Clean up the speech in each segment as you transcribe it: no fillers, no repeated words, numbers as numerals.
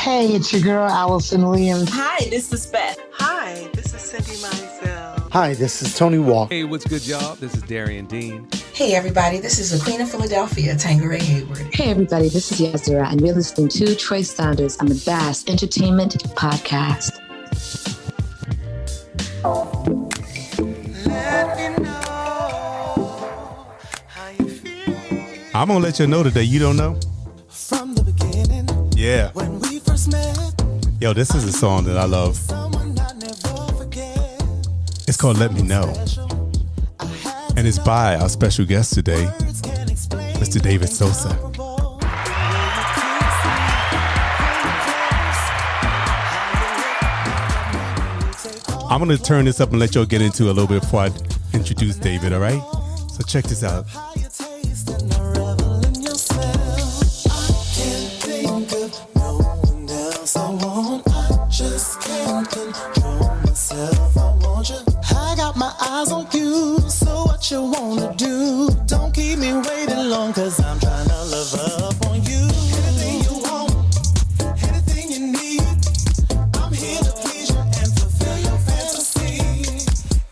Hey, it's your girl, Allison Williams. Hi, this is Beth. Hi, this is Cindy Mizell. Hi, this is Tony Walker. Hey, what's good, y'all? This is Darian Dean. Hey, everybody, this is the Queen of Philadelphia, Tangeray Hayward. Hey, everybody, this is Yazira, and you're listening to Troy Saunders on the Bass Entertainment Podcast. I'm gonna let you know today. You don't know? From the beginning, yeah. When we first met, yo, this is a song that I love. It's called "Let Me Know," and it's by our special guest today, Mr. David Sosa. I'm gonna turn this up and let y'all get into it a little bit before I introduce David. All right? So check this out. Eyes on you, so what you wanna do? Don't keep me waiting long, cause I'm trying to love up on you. Anything you want, anything you need, I'm here to please you and fulfill your fantasy.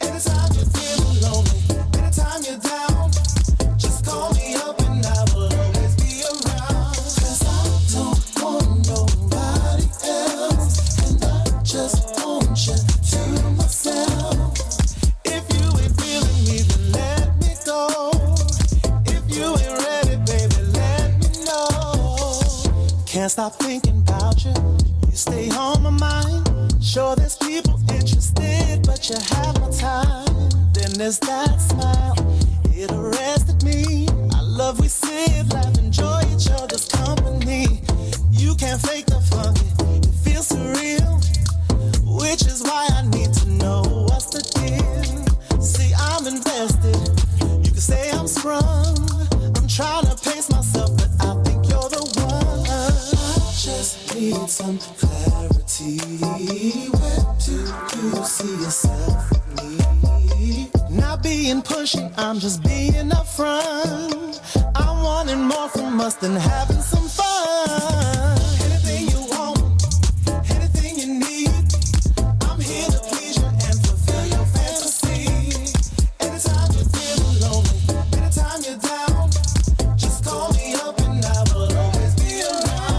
Anytime you're feeling lonely, anytime you're down, just call me up and I will always be around. Cause I don't want nobody else, and I just want you to myself. Can't stop thinking about you. You stay on my mind. Sure, there's people interested, but you have my time. Then there's that smile. It arrested me. I love we sit, laugh, enjoy each other's company. You can't fake the fun. It feels surreal, which is why I need to know what's the deal. See, I'm invested. You can say I'm sprung. I'm trying to pace myself, but I think you're the one. Just need some clarity. Where do you see yourself with me? Not being pushy, I'm just being upfront. I'm wanting more from us than having some fun. Anything you want, anything you need, I'm here to please you and fulfill your fantasy. Anytime you're feeling lonely, anytime you're down, just call me up and I will always be around.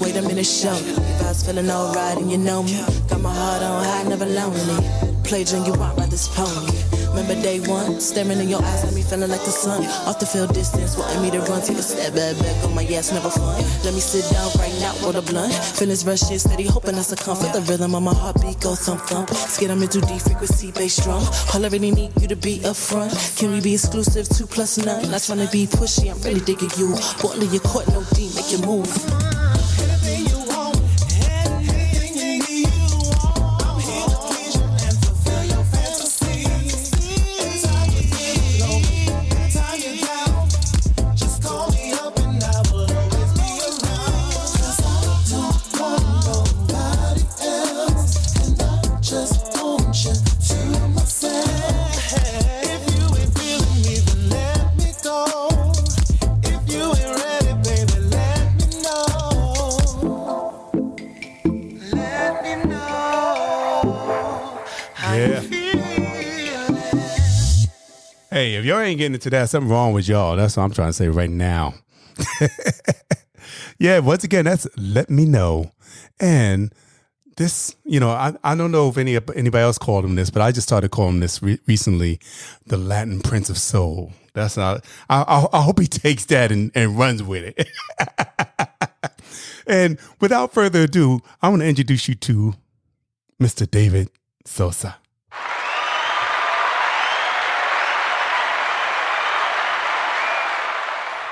Wait a minute, show. If I was feeling alright and you know me, got my heart on high, never lonely. Played you out by this pony. Remember day one, staring in your eyes, had me feeling like the sun. Off the field distance, wanting me to run, take a step back on my ass, never fun. Let me sit down right now, roll the blunt. Feelings rushing, steady, hoping I succumb. Feel the rhythm of my heartbeat go thump thump. Scared I'm in too deep, frequency bass drum. All I really need you to be upfront. Can we be exclusive, 2 plus 9? Not trying to be pushy, I'm really digging you. Boiling your court, no D, make you move. Hey, if y'all ain't getting into that, something wrong with y'all. That's what I'm trying to say right now. Yeah, once again, that's "Let Me Know." And this, I don't know if anybody else called him this, but I just started calling him this recently, the Latin Prince of Soul. That's not. I hope he takes that and runs with it. And without further ado, I want to introduce you to Mr. David Sosa.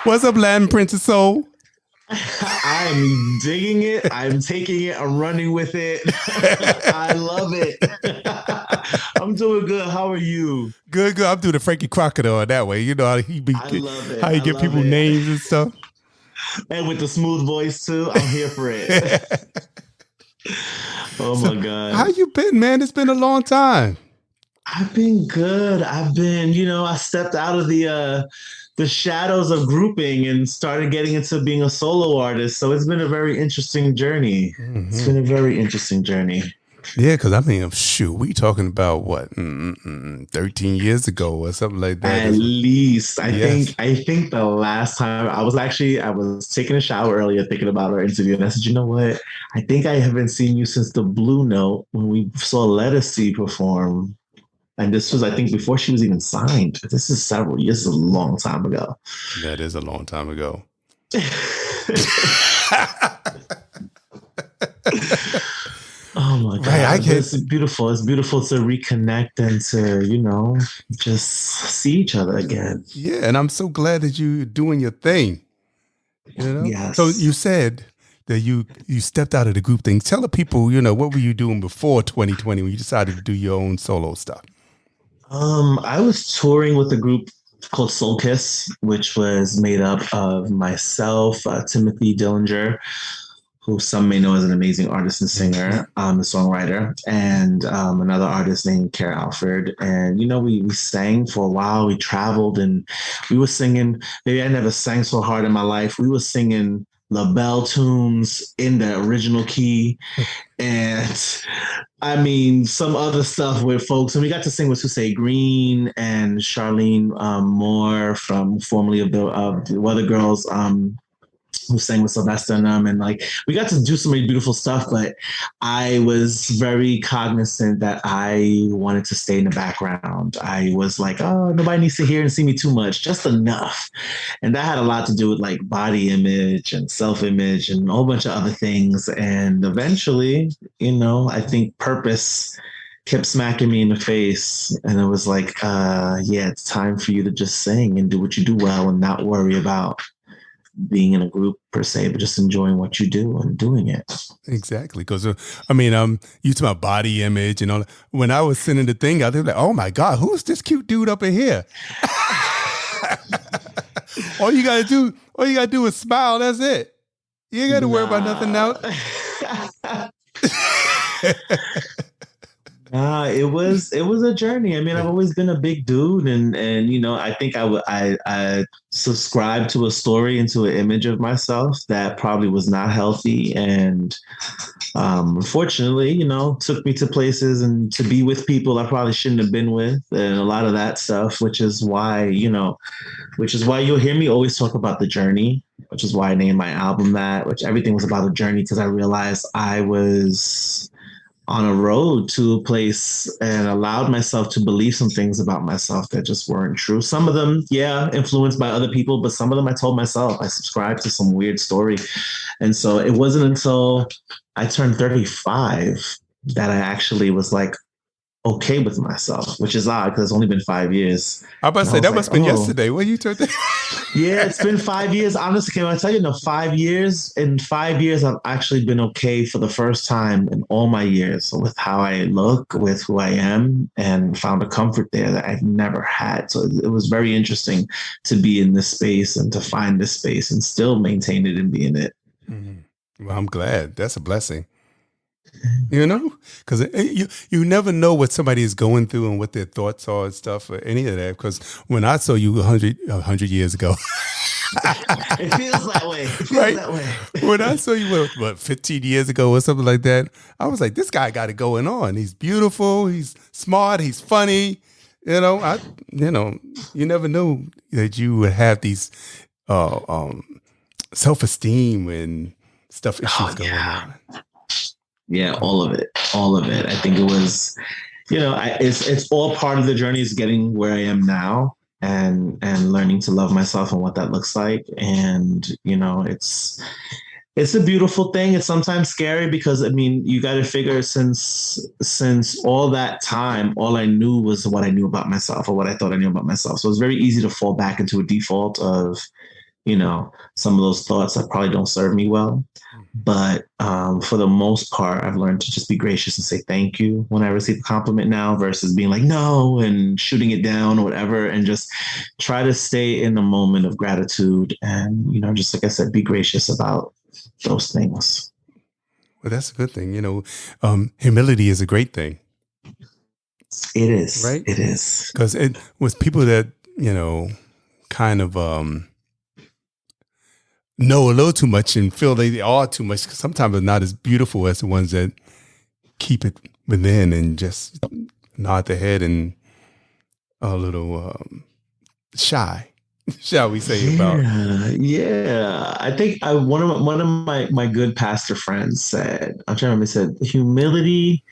What's up, Latin Prince of Soul? I'm digging it. I'm taking it. I'm running with it. I love it. I'm doing good. How are you? Good, good. I'm doing the Frankie Crocodile that way. You know how he be, how he give people names and stuff. And with the smooth voice too, I'm here for it. Oh my God. How you been, man? It's been a long time. I've been good. I've been, I stepped out of the shadows of grouping and started getting into being a solo artist. So it's been a very interesting journey. Mm-hmm. It's been a very interesting journey. Yeah, because I mean, shoot, we talking about what, 13 years ago or something like that. At least, I think the last time I was taking a shower earlier, thinking about our interview, and I said, you know what? I think I haven't seen you since the Blue Note when we saw Lettucey perform, and this was, I think, before she was even signed. This is several years, a long time ago. That is a long time ago. Oh my God. Right, it's beautiful. It's beautiful to reconnect and to, just see each other again. Yeah. And I'm so glad that you're doing your thing. Yes. So you said that you stepped out of the group thing. Tell the people, what were you doing before 2020 when you decided to do your own solo stuff? I was touring with a group called Soul Kiss, which was made up of myself, Timothy Dillinger, who some may know as an amazing artist and singer, a songwriter, and another artist named Kara Alford. And, we sang for a while. We traveled and we were singing. Maybe I never sang so hard in my life. We were singing LaBelle tunes in the original key. And I mean, some other stuff with folks. And we got to sing with Susay Green and Charlene Moore from formerly of the Weather Girls, who sang with Sylvester and them. And we got to do some really beautiful stuff, but I was very cognizant that I wanted to stay in the background. I was like, oh, nobody needs to hear and see me too much, just enough. And that had a lot to do with body image and self-image and a whole bunch of other things. And eventually, I think purpose kept smacking me in the face. And it was like, it's time for you to just sing and do what you do well and not worry about being in a group per se, but just enjoying what you do and doing it. Exactly. Because, you talk about body image and all that. When I was sending the thing out, they were like, oh my God, who's this cute dude up in here? All you got to do is smile. That's it. You ain't got to worry about nothing else. It was a journey. I mean, I've always been a big dude, and I think I subscribed to a story and to an image of myself that probably was not healthy, and unfortunately, took me to places and to be with people I probably shouldn't have been with, and a lot of that stuff, which is why you'll hear me always talk about the journey, which is why I named my album that, which everything was about a journey, because I realized I was on a road to a place and allowed myself to believe some things about myself that just weren't true. Some of them, influenced by other people, but some of them I told myself. I subscribed to some weird story. And so it wasn't until I turned 35 that I actually was okay with myself, which is odd because it's only been 5 years. I was about to say, that must have been yesterday. When you turned Yeah, it's been 5 years. Honestly, can I tell you, in 5 years, I've actually been okay for the first time in all my years with how I look, with who I am, and found a comfort there that I've never had. So it was very interesting to be in this space and to find this space and still maintain it and be in it. Mm-hmm. Well, I'm glad. That's a blessing. Because you never know what somebody is going through and what their thoughts are and stuff or any of that. Because when I saw you 100 years ago, it feels that way. That way. When I saw you, 15 years ago or something like that, I was like, this guy got it going on. He's beautiful. He's smart. He's funny. You never knew that you would have these self-esteem and stuff issues going on. Yeah, all of it. I think it was, it's all part of the journey is getting where I am now and learning to love myself and what that looks like. And, it's a beautiful thing. It's sometimes scary because, you got to figure since all that time, all I knew was what I knew about myself or what I thought I knew about myself. So it's very easy to fall back into a default of, some of those thoughts that probably don't serve me well. But for the most part, I've learned to just be gracious and say thank you when I receive a compliment now versus being like, no, and shooting it down or whatever, and just try to stay in the moment of gratitude. And, just like I said, be gracious about those things. Well, that's a good thing. Humility is a great thing. It is. Right? It is. Because it was people that, kind of know a little too much and feel they are too much. Sometimes they're not as beautiful as the ones that keep it within and just nod their head and a little shy, shall we say? Yeah. I think one of my good pastor friends said, I'm trying to remember, he said, humility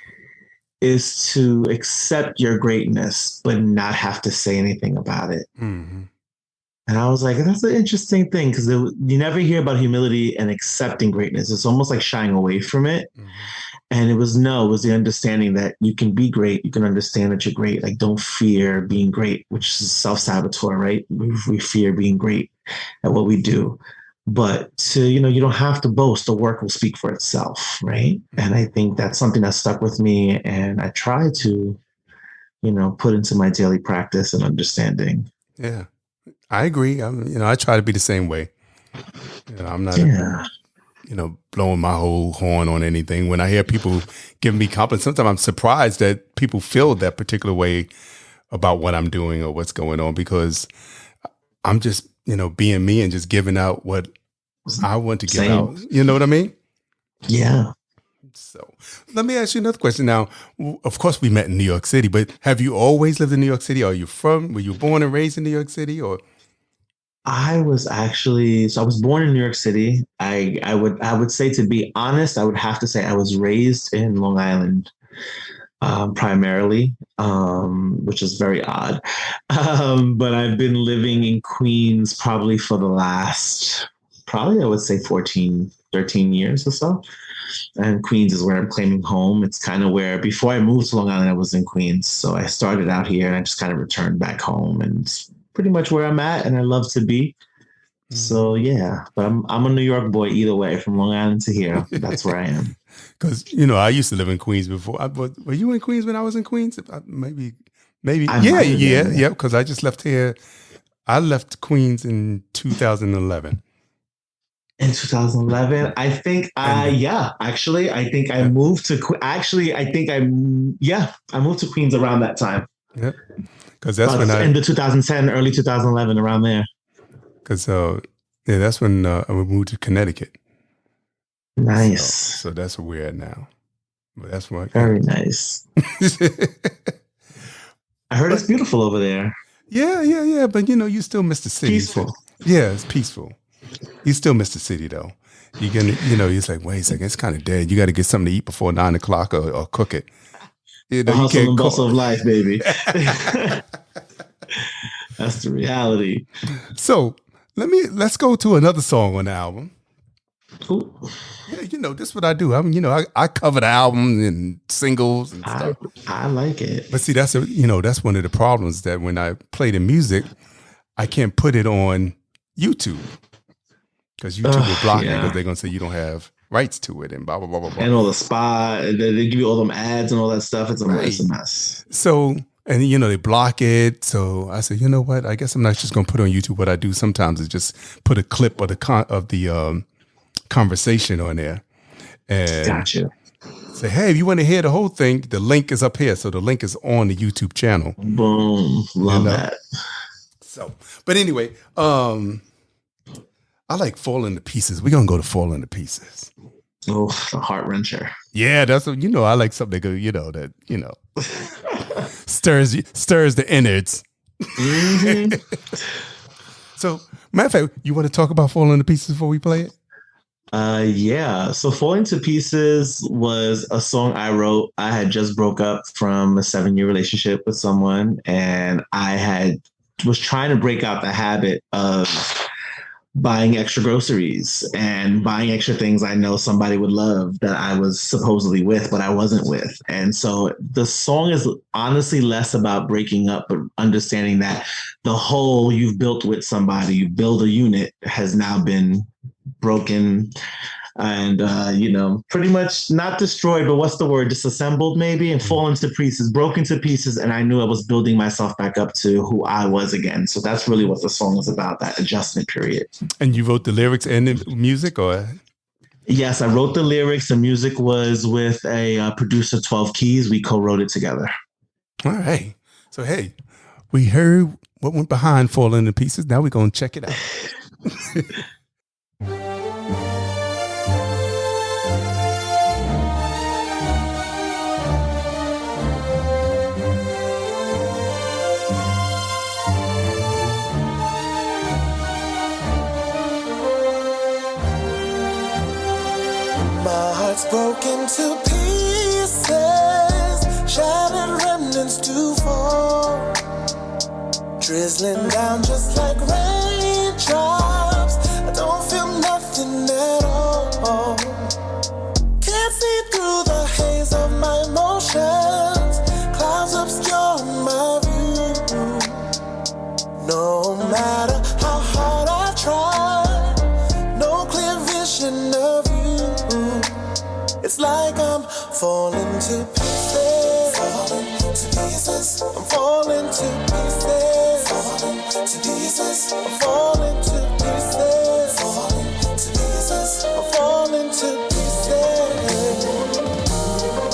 is to accept your greatness, but not have to say anything about it. Mm-hmm. And I was like, that's an interesting thing because you never hear about humility and accepting greatness. It's almost like shying away from it. Mm-hmm. And it was the understanding that you can be great. You can understand that you're great. Like, don't fear being great, which is self-saboteur, right? We fear being great at what we do. But you don't have to boast. The work will speak for itself, right? Mm-hmm. And I think that's something that stuck with me. And I try to, put into my daily practice and understanding. Yeah. I agree. I try to be the same way. I'm not, blowing my whole horn on anything. When I hear people giving me compliments, sometimes I'm surprised that people feel that particular way about what I'm doing or what's going on, because I'm just, being me and just giving out what I want to give out. You know what I mean? Yeah. So let me ask you another question. Now, of course, we met in New York City, but have you always lived in New York City? Were you born and raised in New York City, or? I was born in New York City. I would say, to be honest, I would have to say I was raised in Long Island, primarily, which is very odd. But I've been living in Queens probably for the last, I would say 14, 13 years or so. And Queens is where I'm claiming home. It's kind of where, before I moved to Long Island, I was in Queens. So I started out here and I just kind of returned back home, and it's pretty much where I'm at and I love to be. Mm-hmm. So yeah, but I'm a New York boy either way, from Long Island to here. That's where I am. Because, I used to live in Queens before. Were you in Queens when I was in Queens? Maybe. Yeah. Because I just left here. I left Queens in 2011. In 2011, I think I moved to I moved to Queens around that time. Yep. Because that's when in the 2010, early 2011, around there. Because that's when I moved to Connecticut. Nice. So that's where we're at now. But that's what. Very nice. I heard it's beautiful over there. Yeah. But you still miss the city. Peaceful. Yeah, it's peaceful. You still miss the city though. You're gonna, it's like, wait a second, it's kind of dead. You got to get something to eat before 9 o'clock or cook it. The hustle and bustle of life, baby. That's the reality. So let's go to another song on the album. Ooh. Yeah, this is what I do. I cover the album and singles and stuff. I like it. But see, that's one of the problems, that when I play the music, I can't put it on YouTube. Because YouTube will block it, because they're going to say you don't have rights to it and blah, blah, blah, blah, blah. And all the spot, they give you all them ads and all that stuff. It's a mess. So, and they block it. So I said, you know what? I guess I'm not just going to put on YouTube. What I do sometimes is just put a clip of the conversation on there. And gotcha. Say, hey, if you want to hear the whole thing, the link is up here. So the link is on the YouTube channel. Boom. Love that. So, but anyway, I like Falling to Pieces. We're going to go to Falling to Pieces. Oh, the heart wrencher. Yeah, that's what, I like something that, stirs the innards. Mm-hmm. So, matter of fact, you want to talk about Falling to Pieces before we play it? Yeah. So Falling to Pieces was a song I wrote. I had just broke up from a 7-year relationship with someone, and I was trying to break out the habit of buying extra groceries and buying extra things I know somebody would love that I was supposedly with, but I wasn't with. And so the song is honestly less about breaking up, but understanding that the whole you've built with somebody, you build a unit, has now been broken and pretty much not destroyed, but what's the word? Disassembled maybe, and fallen to pieces, broken to pieces. And I knew I was building myself back up to who I was again. So that's really what the song is about, that adjustment period. And you wrote the lyrics and the music, or? Yes, I wrote the lyrics. The music was with a producer, 12 Keys. We co-wrote it together. All right. So, hey, we heard what went behind Falling to Pieces. Now we're going to check it out. My heart's broken to pieces, shattered remnants to fall, drizzling down just like raindrops. I don't feel nothing at all. Can't see through the haze of my emotions. Clouds obscure my view. No matter how hard I try, no clear vision of you. It's like I'm falling to pieces. Falling to pieces. I'm falling to pieces. Falling to pieces. I'm falling to pieces. Falling to pieces. I'm falling to pieces.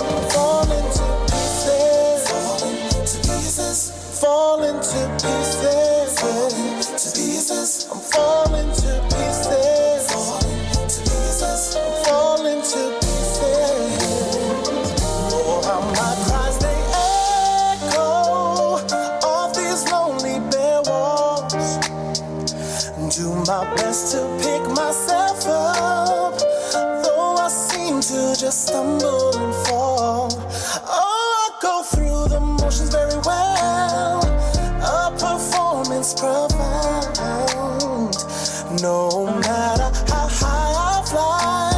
I'm falling to pieces. Falling to pieces. Falling to pieces. Falling to pieces. I'm falling to pieces. Falling to pieces. I'm falling to pieces. Oh, how my cries they echo off these lonely bare walls. Do my best to pick myself up, though I seem to just stumble and fall. Oh, I go through the motions very well, a performance profound. No matter how high I fly,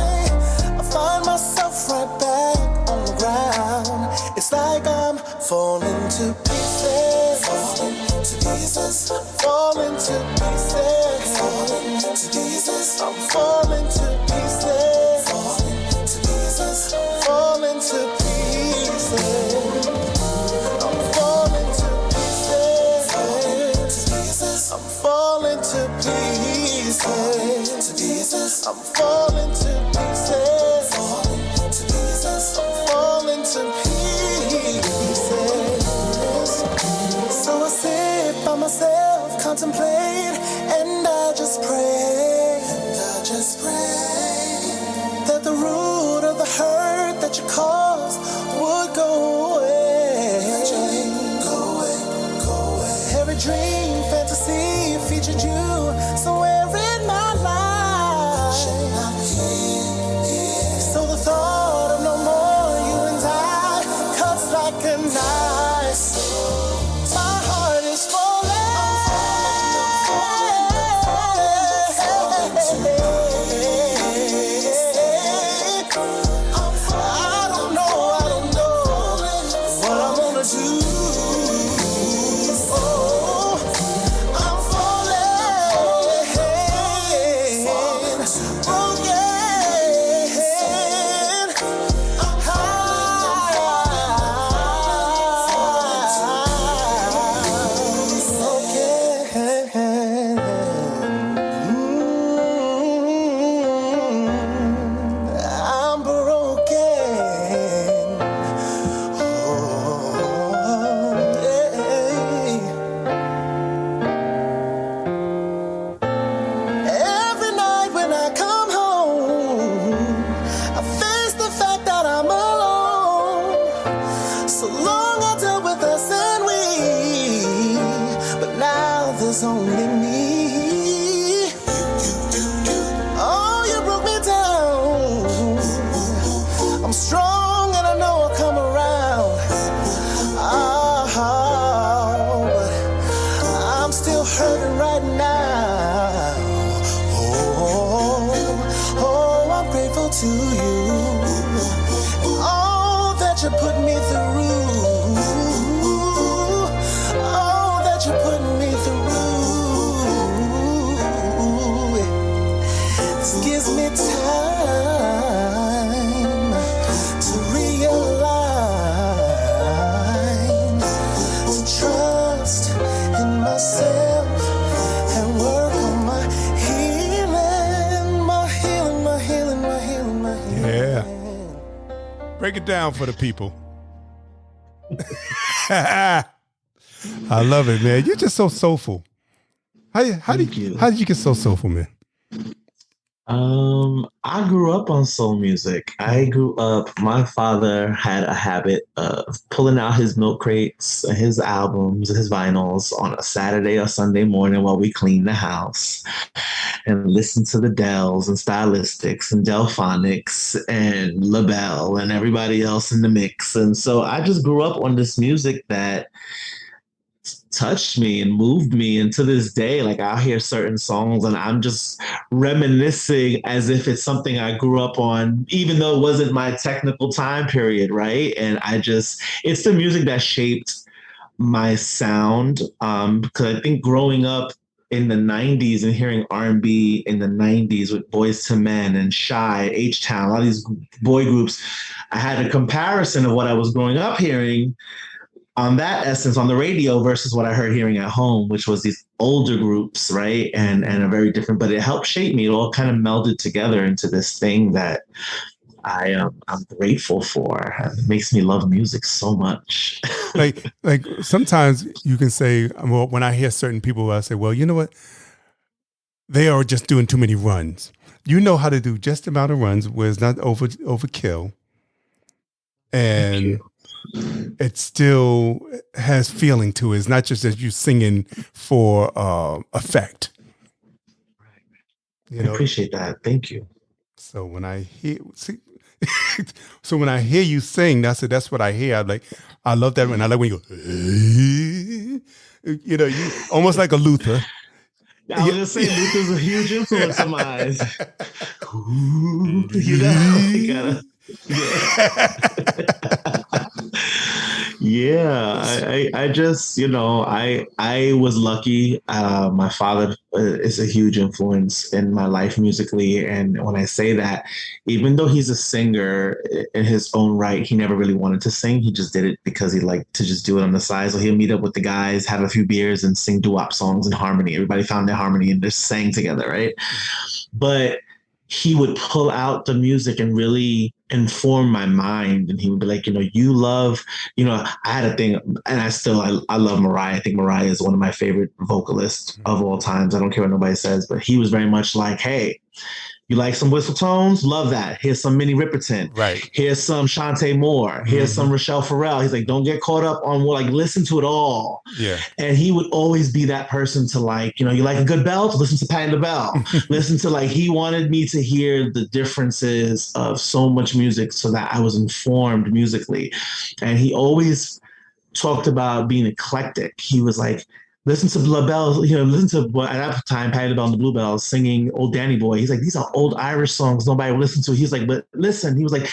I find myself right back on the ground. It's like I'm falling to pieces. Falling to pieces. Falling to pieces. Falling to pieces. I'm falling to pieces. Falling to pieces. Falling to pieces. I'm falling to pieces. I'm falling to pieces. To pieces. I'm falling to pieces. Falling to pieces. I'm falling to pieces. So I sit by myself, contemplate, and I just pray. And I just pray that the root of the hurt that you caused would go away. Go away, go away. Every dream, fantasy featured you somewhere in my life. So the thought of no more you and I cuts like a knife. My heart is falling. I don't know what I'm gonna do. Oh, I'm falling, broken. I'm broken. Oh, yeah. Every night when I come home, I face the fact that I'm alone. So long I dealt with us and we, but now there's only me. Oh, you broke me down. I'm strong and I know I'll come around. Oh, but I'm still hurting right now. Oh, I'm grateful to you. All that you put me through. All that you put me through. This gives me time. Break it down for the people. I love it, man. You're just so soulful. How did you get so soulful, man? I grew up on soul music. My father had a habit of pulling out his milk crates, his albums, his vinyls on a Saturday or Sunday morning while we cleaned the house and listened to the Dells and Stylistics and Delphonics and LaBelle and everybody else in the mix. And so I just grew up on this music that touched me and moved me. And to this day, like I'll hear certain songs and I'm just reminiscing as if it's something I grew up on, even though it wasn't my technical time period, right? And it's the music that shaped my sound. Because I think growing up in the 90s and hearing R&B in the 90s with Boyz II Men and Shy, H-Town, a lot of these boy groups, I had a comparison of what I was growing up hearing on that essence on the radio versus what I heard hearing at home, which was these older groups, right? And a very different, but it helped shape me. It all kind of melded together into this thing that I'm grateful for. It makes me love music so much. like sometimes you can say, well, when I hear certain people, I say, well, you know what? They are just doing too many runs. You know how to do just the amount of runs where it's not overkill. And it still has feeling to it. It's not just that you singing for effect. I appreciate that. Thank you. So when I hear you sing, that's what I hear. I love that when I like when you go, you almost like a Luther. I was just saying Luther's a huge influence of mine. You gotta. Yeah, I just, I was lucky. My father is a huge influence in my life musically. And when I say that, even though he's a singer in his own right, he never really wanted to sing. He just did it because he liked to just do it on the side. So he'll meet up with the guys, have a few beers and sing doo-wop songs in harmony. Everybody found their harmony and just sang together, right? But he would pull out the music and really inform my mind. And he would be like, you love, I had a thing, and I love Mariah. I think Mariah is one of my favorite vocalists of all times. I don't care what nobody says, but he was very much like, hey, you like some whistle tones? Love that. Here's some Minnie Riperton. Right. Here's some Shantae Moore. Here's some Rachelle Ferrell. He's like, don't get caught up on listen to it all. Yeah. And he would always be that person to you like a good belt? Listen to Patti LaBelle. Listen to he wanted me to hear the differences of so much music so that I was informed musically. And he always talked about being eclectic. He was like, listen to LaBelle, listen to what at that time Patti LaBelle and the Bluebells singing Old Danny Boy. He's like, these are old Irish songs nobody would listen to. He's like, but listen, he was like,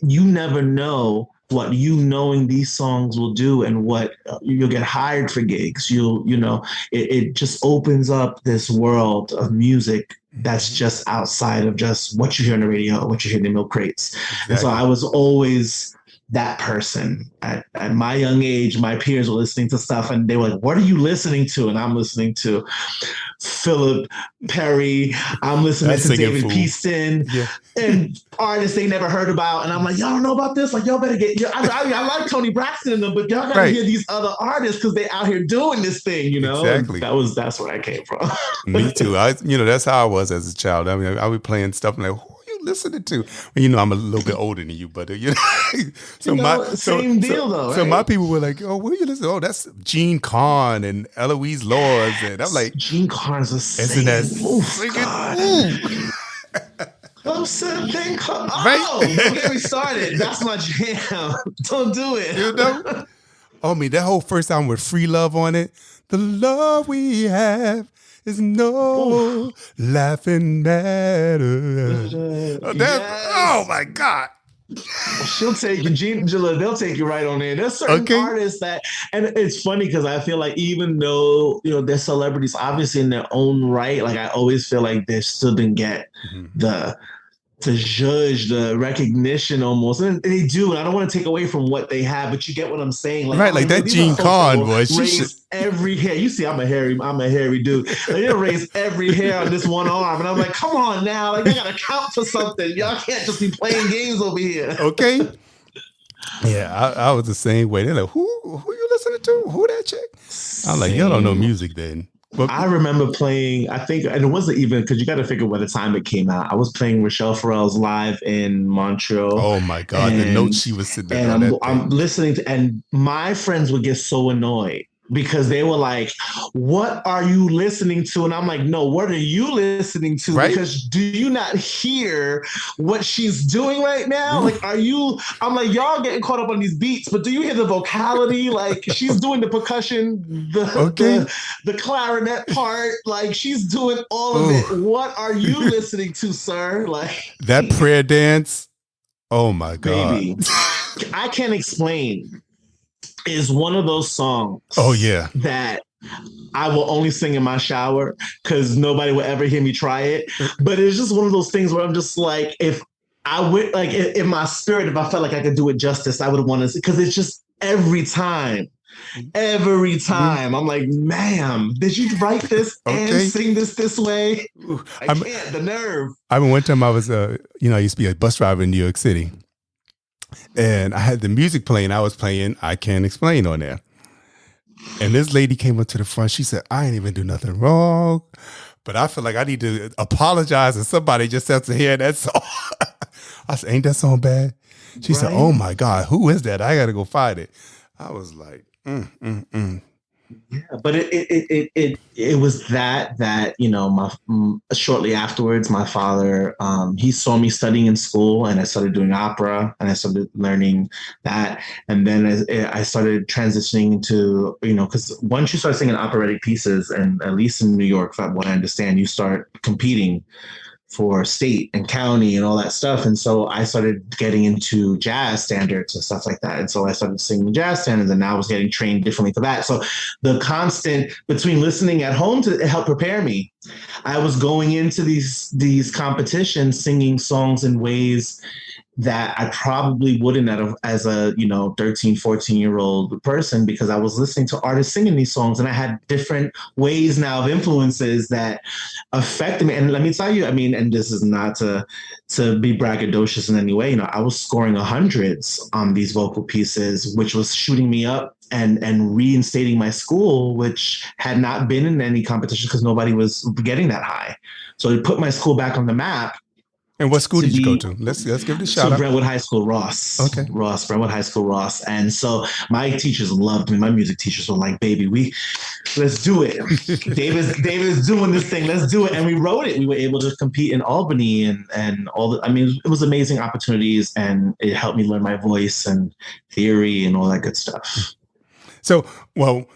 you never know what knowing these songs will do and what you'll get hired for gigs. It just opens up this world of music that's just outside of just what you hear on the radio or what you hear in the milk crates. Exactly. And so I was always that person. At my young age, my peers were listening to stuff and they were like, what are you listening to? And I'm listening to Philip Perry. I'm listening to David Peaston and artists they never heard about. And I'm like, y'all don't know about this? Like, y'all better get, I like Tony Braxton in them, but y'all gotta hear these other artists because they out here doing this thing, Exactly. That's where I came from. Me too. That's how I was as a child. I mean, I was playing stuff and like, listening to, I'm a little bit older than you, but same deal though. So my people were like, "Oh, what are you listening? Oh, that's Gene Carn and Eloise Laws," and I'm like, "Gene Carn's a isn't that freaking?" I'm saying, don't get me started. That's my jam. Don't do it. Oh, that whole first album with Free Love on it, the love we have. Is no laughing matter. Oh my God. She'll take you, they'll take you right on there. There's certain artists that, and it's funny because I feel like even though, they're celebrities, obviously in their own right, like I always feel like they still didn't get judge, the recognition almost. And they do. And I don't want to take away from what they have, but you get what I'm saying. Right, like that Jean Carn voice. Raise every hair. You see, I'm a hairy dude. They raise every hair on this one arm. And I'm like, come on now. Like, I gotta count for something. Y'all can't just be playing games over here. Okay. Yeah, I was the same way. They're like, who you listening to? Who that chick? I'm like, y'all don't know music then. But I remember playing, I think, and it wasn't even, because you got to figure by the time it came out, I was playing Rachelle Ferrell's live in Montreal. Oh my God, the notes she was sitting there. And I'm listening to, and my friends would get so annoyed because they were like, what are you listening to? And I'm like, no, what are you listening to? Right? Because do you not hear what she's doing right now? Like, I'm like, y'all getting caught up on these beats, but do you hear the vocality? Like, she's doing the percussion, the clarinet part, like she's doing all of it. What are you listening to, sir? Like that prayer dance. Oh my God. Baby, I can't explain. Is one of those songs. Oh yeah, that I will only sing in my shower because nobody will ever hear me try it. But it's just one of those things where I'm just like, if I would like in my spirit, if I felt like I could do it justice, I would want to, because it's just every time. I'm like, ma'am, did you write this and sing this way? I can't. The nerve. I remember one time I was, I used to be a bus driver in New York City. And I had the music playing. I was playing I Can't Explain on there. And this lady came up to the front. She said, I ain't even do nothing wrong, but I feel like I need to apologize and somebody just has to hear that song. I said, ain't that song bad? She said, oh my God, who is that? I got to go find it. I was like, Yeah, but it was that shortly afterwards, my father, he saw me studying in school, and I started doing opera, and I started learning that, and then I started transitioning to, because once you start singing operatic pieces, and at least in New York, from what I understand, you start competing for state and county and all that stuff. And so I started getting into jazz standards and stuff like that. And so I started singing jazz standards, and now I was getting trained differently for that. So the constant between listening at home to help prepare me, I was going into these competitions singing songs in ways that I probably wouldn't have as a 13, 14-year-old person, because I was listening to artists singing these songs, and I had different ways now of influences that affected me. And let me tell you, and this is not to be braggadocious in any way, I was scoring 100s on these vocal pieces, which was shooting me up and reinstating my school, which had not been in any competition because nobody was getting that high. So it put my school back on the map. And what school did you go to? Let's give it a shout out. Brentwood High School, Ross. Okay. Brentwood High School, Ross. And so my teachers loved me. My music teachers were like, baby, let's do it. David's doing this thing. Let's do it. And we wrote it. We were able to compete in Albany and all the, it was amazing opportunities, and it helped me learn my voice and theory and all that good stuff. So, well,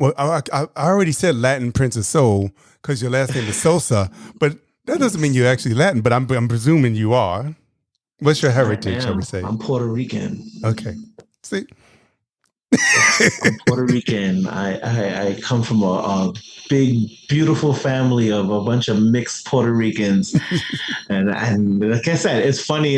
I already said Latin Prince of Soul because your last name is Sosa, but that doesn't mean you're actually Latin, but I'm presuming you are. What's your heritage, shall we say? I'm Puerto Rican. Okay. See? I'm Puerto Rican. I come from a big, beautiful family of a bunch of mixed Puerto Ricans. and like I said, it's funny.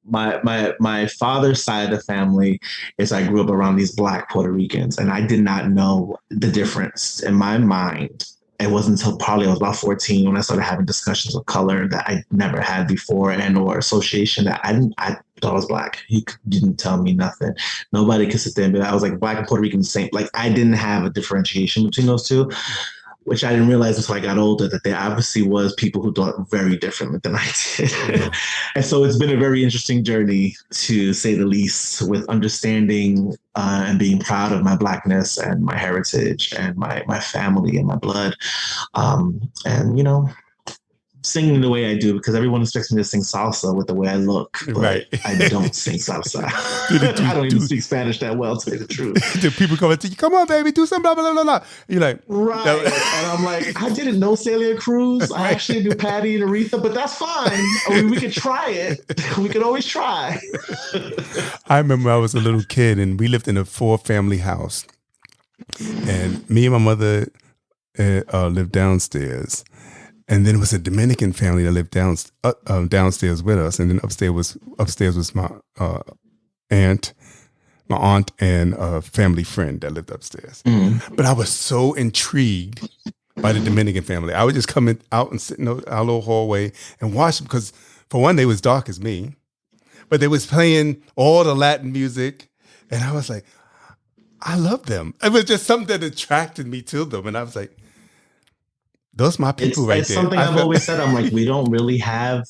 My father's side of the family is I grew up around these Black Puerto Ricans, and I did not know the difference in my mind. It wasn't until probably I was about 14 when I started having discussions with color that I never had before, or association that I thought I was Black. He didn't tell me nothing. Nobody could sit there and be like, I was like Black and Puerto Rican the same. Like, I didn't have a differentiation between those two, which I didn't realize until I got older, that there obviously was people who thought very differently than I did. And so it's been a very interesting journey, to say the least, with understanding and being proud of my Blackness and my heritage and my family and my blood. And, singing the way I do, because everyone expects me to sing salsa with the way I look. But right. I don't sing salsa. I don't even speak Spanish that well, to tell you the truth. Do people come and say, come on, baby, do some blah, blah, blah, blah. You're like, right. No. And I'm like, I didn't know Celia Cruz. I actually do Patti and Aretha, but that's fine. We could try it. We could always try. I remember I was a little kid, and we lived in a 4-family house. And me and my mother lived downstairs. And then it was a Dominican family that lived downstairs with us, and then upstairs was my aunt and a family friend that lived upstairs. But I was so intrigued by the Dominican family. I would just come out and sit in our little hallway and watch them because, for one, they was dark as me, but they was playing all the Latin music, and I was like, I love them. It was just something that attracted me to them, and I was like, those are my people it's there. Something I've always said. I'm like, we don't really have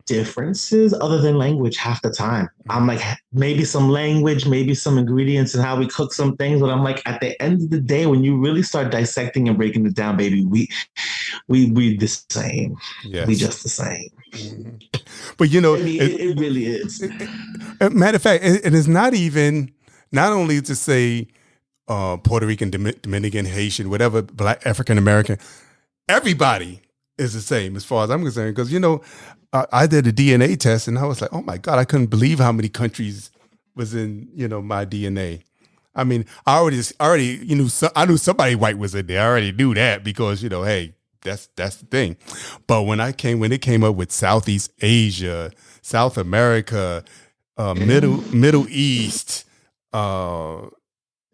differences other than language half the time. I'm like, maybe some language, maybe some ingredients and how we cook some things, but I'm like, at the end of the day, when you really start dissecting and breaking it down, baby, we the same. Yes. We just the same. But I mean, it really is. Matter of fact, it is not only to say Puerto Rican, Dominican, Haitian, whatever, Black, African American, everybody is the same as far as I'm concerned. Because, I did a DNA test and I was like, oh my God, I couldn't believe how many countries was in, my DNA. I mean, I already I knew somebody white was in there. I already knew that because, hey, that's the thing. But when it came up with Southeast Asia, South America, Middle East,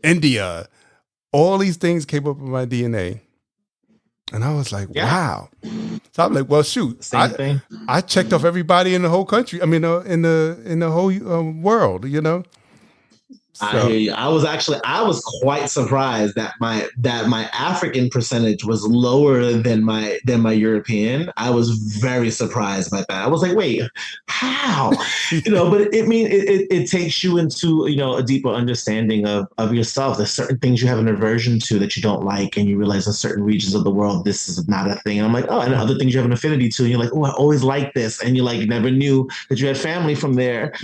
India, all these things came up in my DNA. And I was like, wow. So I'm like, well, shoot. Same thing. I checked off everybody in the whole country. I mean, in the whole world, So. I hear you. I was quite surprised that my African percentage was lower than my European. I was very surprised by that. I was like, wait, how? But it takes you into, a deeper understanding of yourself. There's certain things you have an aversion to that you don't like, and you realize in certain regions of the world this is not a thing. And I'm like, oh, and other things you have an affinity to, and you're like, oh, I always liked this, and you never knew that you had family from there,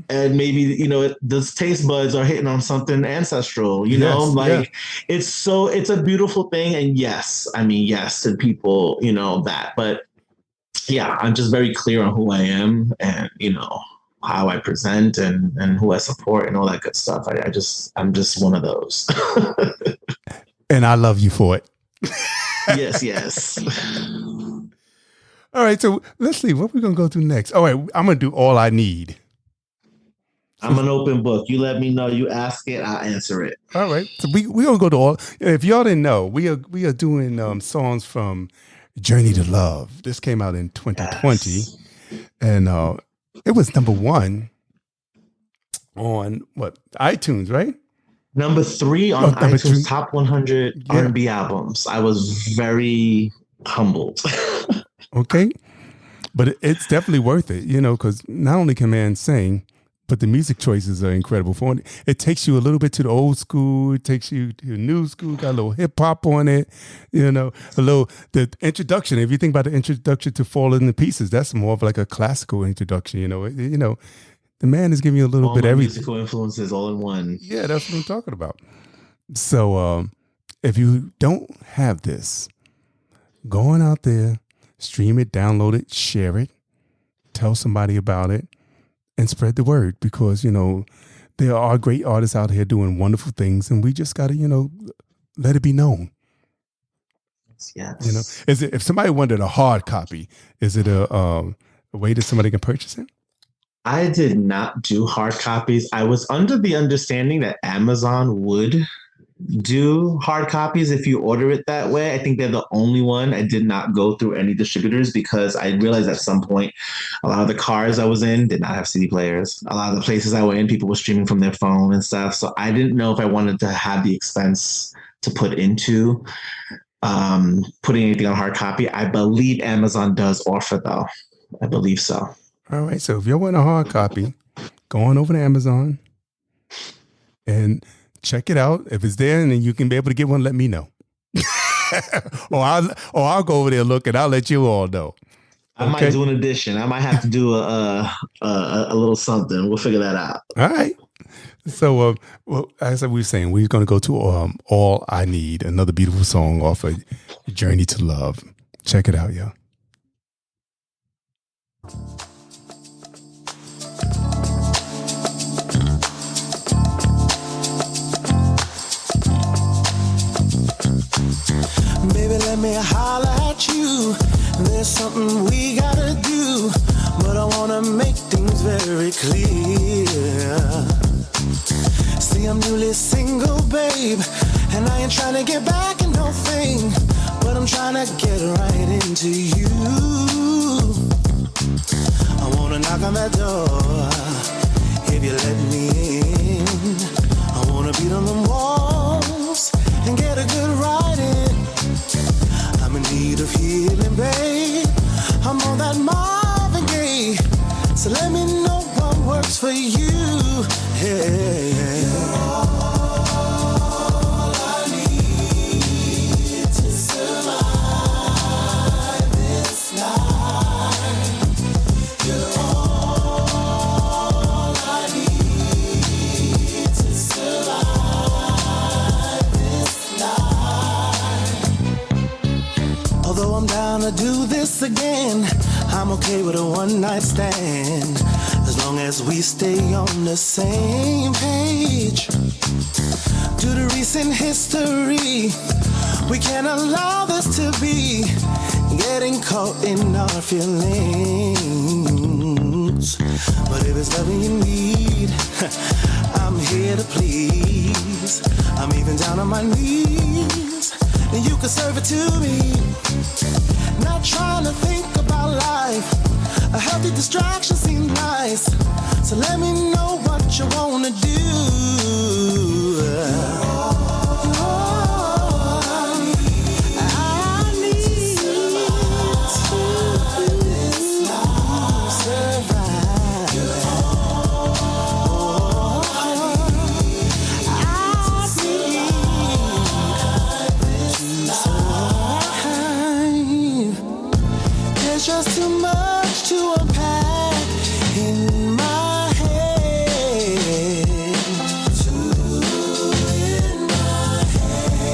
and maybe those taste buds are hitting on something ancestral, it's a beautiful thing. And yes to people, that, but yeah, I'm just very clear on who I am and, how I present and who I support and all that good stuff. I'm just one of those. And I love you for it. Yes. All right. So let's see what we're going to go through next. All right. I'm going to do All I Need. I'm an open book. You let me know. You ask it, I'll answer it. All right. So we're going to go to all. If y'all didn't know, we are doing songs from Journey to Love. This came out in 2020. Yes. And it was number 1 on iTunes, right? Number 3 on iTunes top 100 R&B albums. I was very humbled. Okay. But it's definitely worth it, because not only can man sing, but the music choices are incredible. It takes you a little bit to the old school. It takes you to the new school. Got a little hip hop on it. The introduction. If you think about the introduction to Fall Into Pieces, that's more of like a classical introduction. The man is giving you a little bit of everything. Musical influences all in one. Yeah, that's what I'm talking about. So if you don't have this, go on out there, stream it, download it, share it, tell somebody about it. And spread the word because, there are great artists out here doing wonderful things and we just got to, let it be known. Yes. If somebody wanted a hard copy, is it a way that somebody can purchase it? I did not do hard copies. I was under the understanding that Amazon would do hard copies if you order it that way. I think they're the only one. I did not go through any distributors because I realized at some point a lot of the cars I was in did not have CD players. A lot of the places I went in, people were streaming from their phone and stuff. So I didn't know if I wanted to have the expense to put into putting anything on hard copy. I believe Amazon does offer though. I believe so. All right. So if you want a hard copy, go on over to Amazon and check it out. If it's there and then you can be able to get one, let me know. or I'll go over there and look and I'll let you all know. I might do an addition. I might have to do a little something. We'll figure that out. All right. So, as we were saying, we're going to go to All I Need, another beautiful song off of Journey to Love. Check it out, y'all. Baby, let me holler at you. There's something we gotta do, but I wanna make things very clear. See, I'm newly single, babe, and I ain't trying to get back in no thing, but I'm trying to get right into you. I wanna knock on that door, if you let me in. I wanna beat on them walls and get a good ride in. I'm in need of healing, babe. I'm on that Marvin Gaye, so let me know what works for you. Hey, you're all I need to survive this night. You're all I need to survive this night. Although I'm down to do this again, I'm okay with a one-night stand, as long as we stay on the same page. Due to recent history, we can't allow this to be getting caught in our feelings. But if it's loving you need, I'm here to please. I'm even down on my knees, and you can serve it to me. Not trying to think about life, a healthy distraction seems nice, so let me know what you wanna do. Just too much to unpack in my head.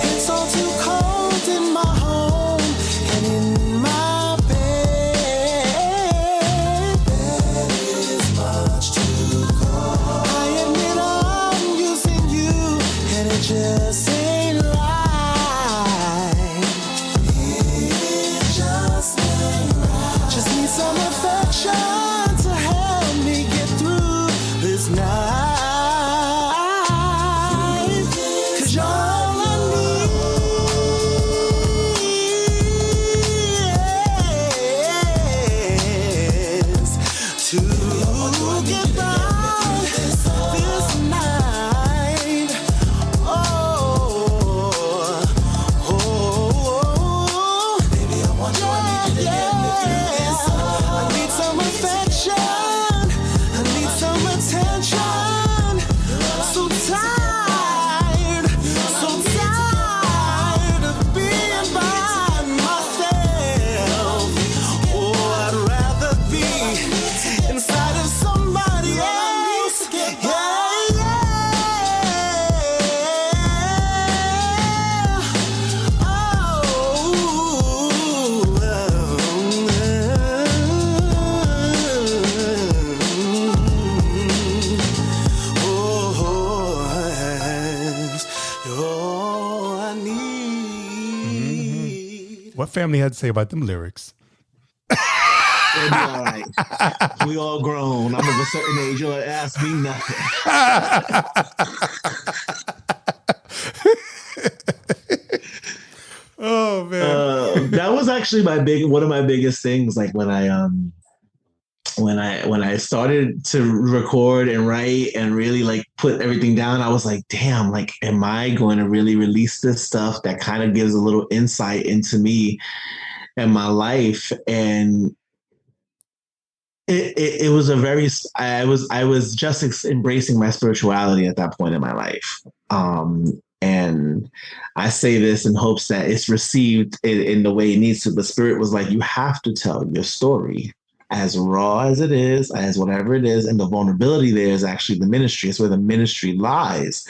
It's all too cold in my home and in my bed. Bed is much too cold. I admit I'm using you, and it just ain't right. It just ain't right. Just need some affection to help me get through this night. 'Cause you're all I need to get by this night. Baby, I want you, I need you to get me through this. I need some affection, I need some attention. So tired of being by myself. Oh, I'd rather be inside of somebody else. Yeah, you're all I need. What family had to say about them lyrics? It'll be all right. We all grown. I'm of a certain age. You'll ask me nothing. Oh man. That was actually one of my biggest things. Like when I started to record and write and really like put everything down, I was like, damn, like, am I going to really release this stuff that kind of gives a little insight into me and my life? And it was I was just embracing my spirituality at that point in my life. And I say this in hopes that it's received in the way it needs to. The Spirit was like, you have to tell your story as raw as it is, as whatever it is. And the vulnerability there is actually the ministry. It's where the ministry lies.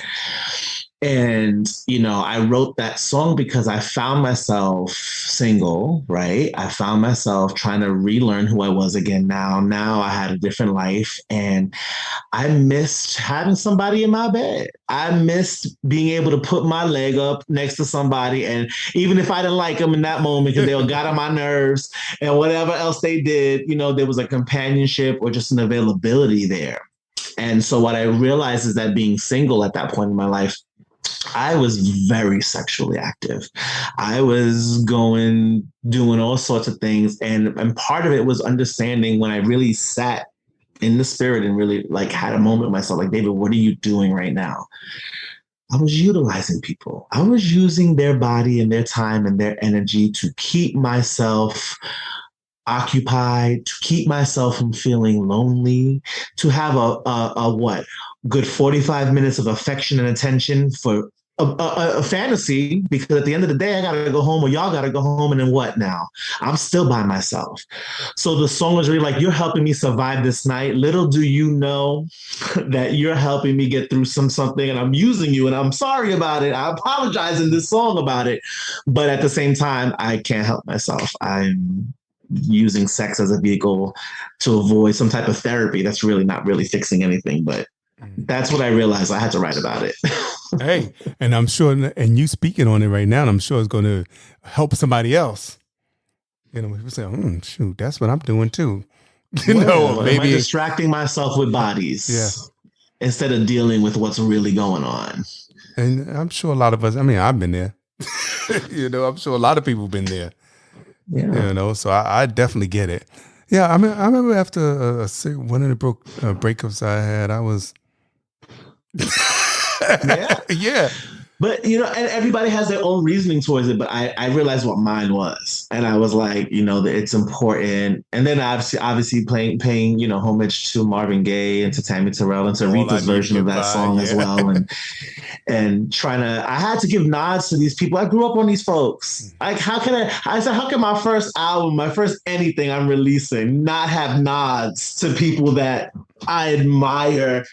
And, I wrote that song because I found myself single, right? I found myself trying to relearn who I was again now. Now I had a different life, and I missed having somebody in my bed. I missed being able to put my leg up next to somebody. And even if I didn't like them in that moment because they got on my nerves and whatever else they did, there was a companionship or just an availability there. And so what I realized is that being single at that point in my life, I was very sexually active. I was doing all sorts of things. And part of it was understanding when I really sat in the spirit and really had a moment with myself, like, David, what are you doing right now? I was utilizing people. I was using their body and their time and their energy to keep myself occupied, to keep myself from feeling lonely, to have a good 45 minutes of affection and attention for a fantasy, because at the end of the day, I gotta go home or y'all gotta go home, and then what now? I'm still by myself. So the song was really like, you're helping me survive this night. Little do you know that you're helping me get through something, and I'm using you, and I'm sorry about it. I apologize in this song about it. But at the same time, I can't help myself. I'm using sex as a vehicle to avoid some type of therapy that's really not really fixing anything. But that's what I realized. I had to write about it. Hey, and I'm sure, and you speaking on it right now, and I'm sure it's going to help somebody else. People say, shoot, that's what I'm doing too. Maybe distracting myself with bodies, instead of dealing with what's really going on. And I'm sure a lot of us, I've been there. I'm sure a lot of people have been there. Yeah. So I definitely get it. Yeah, I remember after one of the breakups I had, I was... yeah. But, and everybody has their own reasoning towards it. But I realized what mine was. And I was like, that it's important. And then obviously paying, homage to Marvin Gaye and to Tammy Terrell and to Aretha's version of that song as well. And I had to give nods to these people. I grew up on these folks. Like, how can my first album, my first anything I'm releasing not have nods to people that I admire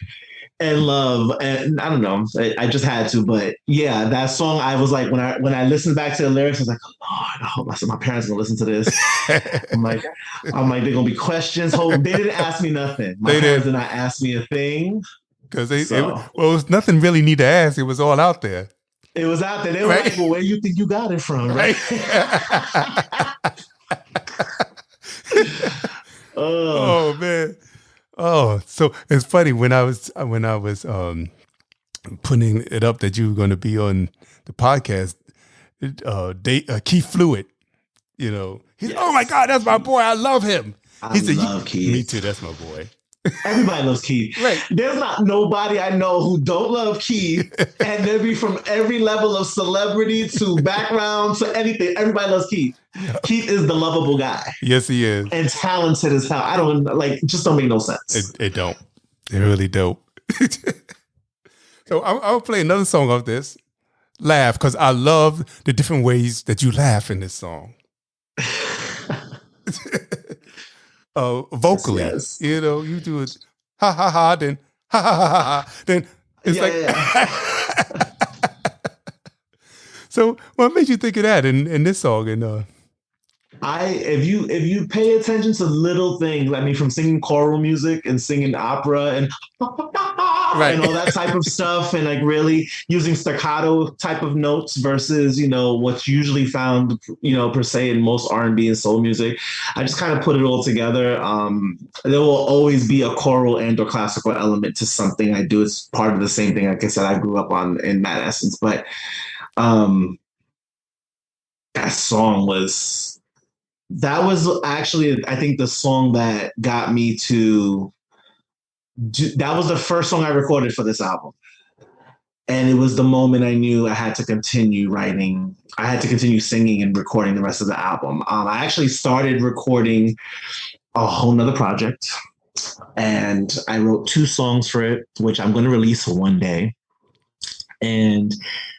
and love? And I don't know, I just had to. But yeah, that song, I was like, when I listened back to the lyrics, I was like, oh, Lord, I hope my parents are gonna listen to this. I'm like, they're gonna be questions. They didn't ask me nothing. My parents did not ask me a thing. Because it was nothing really need to ask. It was all out there. It was out there. They were like, well, where do you think you got it from? Right? Oh man. Oh, so it's funny when I was putting it up that you were going to be on the podcast. Keith Fluid, he's oh my God, that's my boy. I love him. I love Keith. Me too. That's my boy. Everybody loves Keith. Right. There's not nobody I know who don't love Keith, and they'll be from every level of celebrity to background to anything. Everybody loves Keith. Keith is the lovable guy. Yes, he is. And talented as hell. I don't just don't make no sense. It don't. It really don't. So I'll play another song of this. Laugh, because I love the different ways that you laugh in this song. Vocally, yes. You do it, ha ha ha, then ha ha ha ha, then it's So, what made you think of that in this song? And if you pay attention to little things, from singing choral music and singing opera and and all that type of stuff, and really using staccato type of notes versus what's usually found per se in most R&B and soul music. I just kind of put it all together. There will always be a choral and or classical element to something I do. It's part of the same thing. Like I said, I grew up on in that essence, but that song was actually, I think, the song that got me to that was the first song I recorded for this album. And it was the moment I knew I had to continue writing. I had to continue singing and recording the rest of the album. I actually started recording a whole nother project, and I wrote 2 songs for it, which I'm going to release one day. And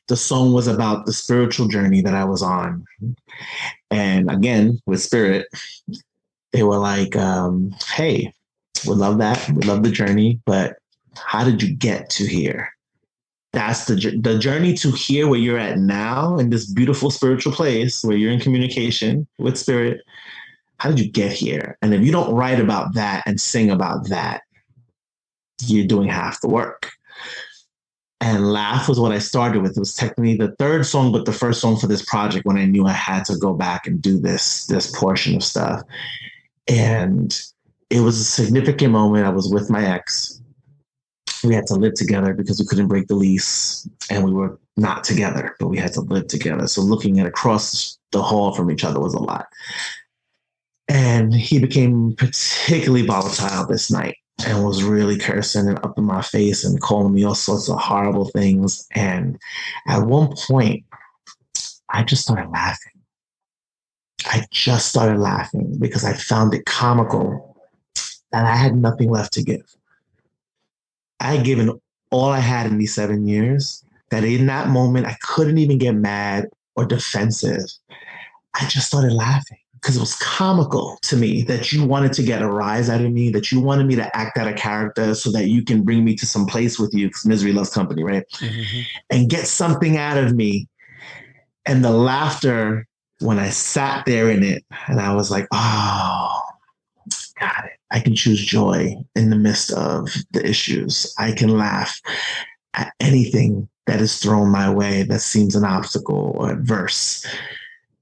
the song was about the spiritual journey that I was on. And again, with Spirit, they were like, hey, we love that. We love the journey, but how did you get to here? that's the journey to here where you're at now in this beautiful spiritual place where you're in communication with spirit. How did you get here? And if you don't write about that and sing about that, you're doing half the work. And Laugh was what I started with. It was technically the third song, but the first song for this project when I knew I had to go back and do this portion of stuff. And it was a significant moment. I was with my ex. We had to live together because we couldn't break the lease, and we were not together, but we had to live together. So looking at across the hall from each other was a lot. And he became particularly volatile this night and was really cursing and up in my face and calling me all sorts of horrible things. And at one point, I just started laughing. I just started laughing because I found it comical that I had nothing left to give. I had given all I had in these 7 years, that in that moment, I couldn't even get mad or defensive. I just started laughing because it was comical to me that you wanted to get a rise out of me, that you wanted me to act out a character so that you can bring me to some place with you, because misery loves company, right? Mm-hmm. And get something out of me. And the laughter, when I sat there in it, and I was like, oh, got it. I can choose joy in the midst of the issues. I can laugh at anything that is thrown my way that seems an obstacle or adverse.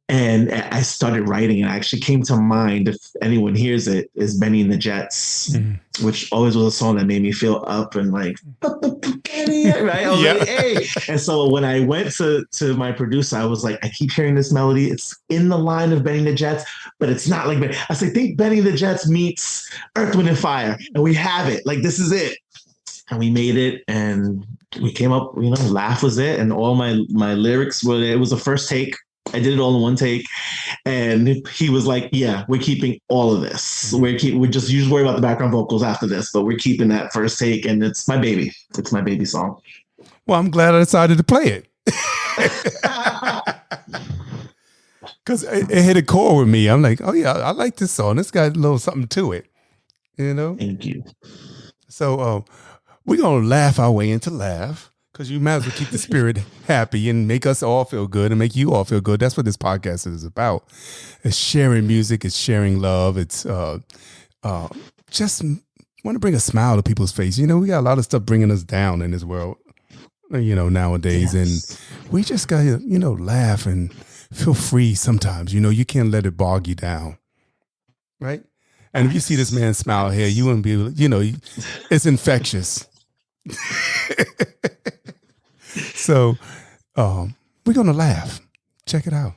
And I started writing. It actually came to mind, if anyone hears it, is Benny and the Jets, which always was a song that made me feel up and like, Benny, right? I was like, hey. And so when I went to my producer, I was like, I keep hearing this melody. It's in the line of Benny and the Jets, but it's not like Benny. I said, think Benny and the Jets meets Earth, Wind and Fire. And we have it. Like, this is it. And we made it, and we came up, Laugh was it. And all my lyrics were, it was the first take. I did it all in one take, and he was like, yeah, we're keeping all of this. We just worry about the background vocals after this, but we're keeping that first take, and it's my baby. It's my baby song. Well, I'm glad I decided to play it. Because it hit a chord with me. I'm like, oh yeah, I like this song. It's got a little something to it, Thank you. So we're going to laugh our way into Laugh. Because you might as well keep the spirit happy and make us all feel good and make you all feel good. That's what this podcast is about. It's sharing music. It's sharing love. It's just want to bring a smile to people's face. We got a lot of stuff bringing us down in this world, nowadays. Yes. And we just got to, laugh and feel free sometimes. You can't let it bog you down. Right? And if you see this man smile here, you wouldn't be able to, it's infectious. So we're going to laugh. Check it out.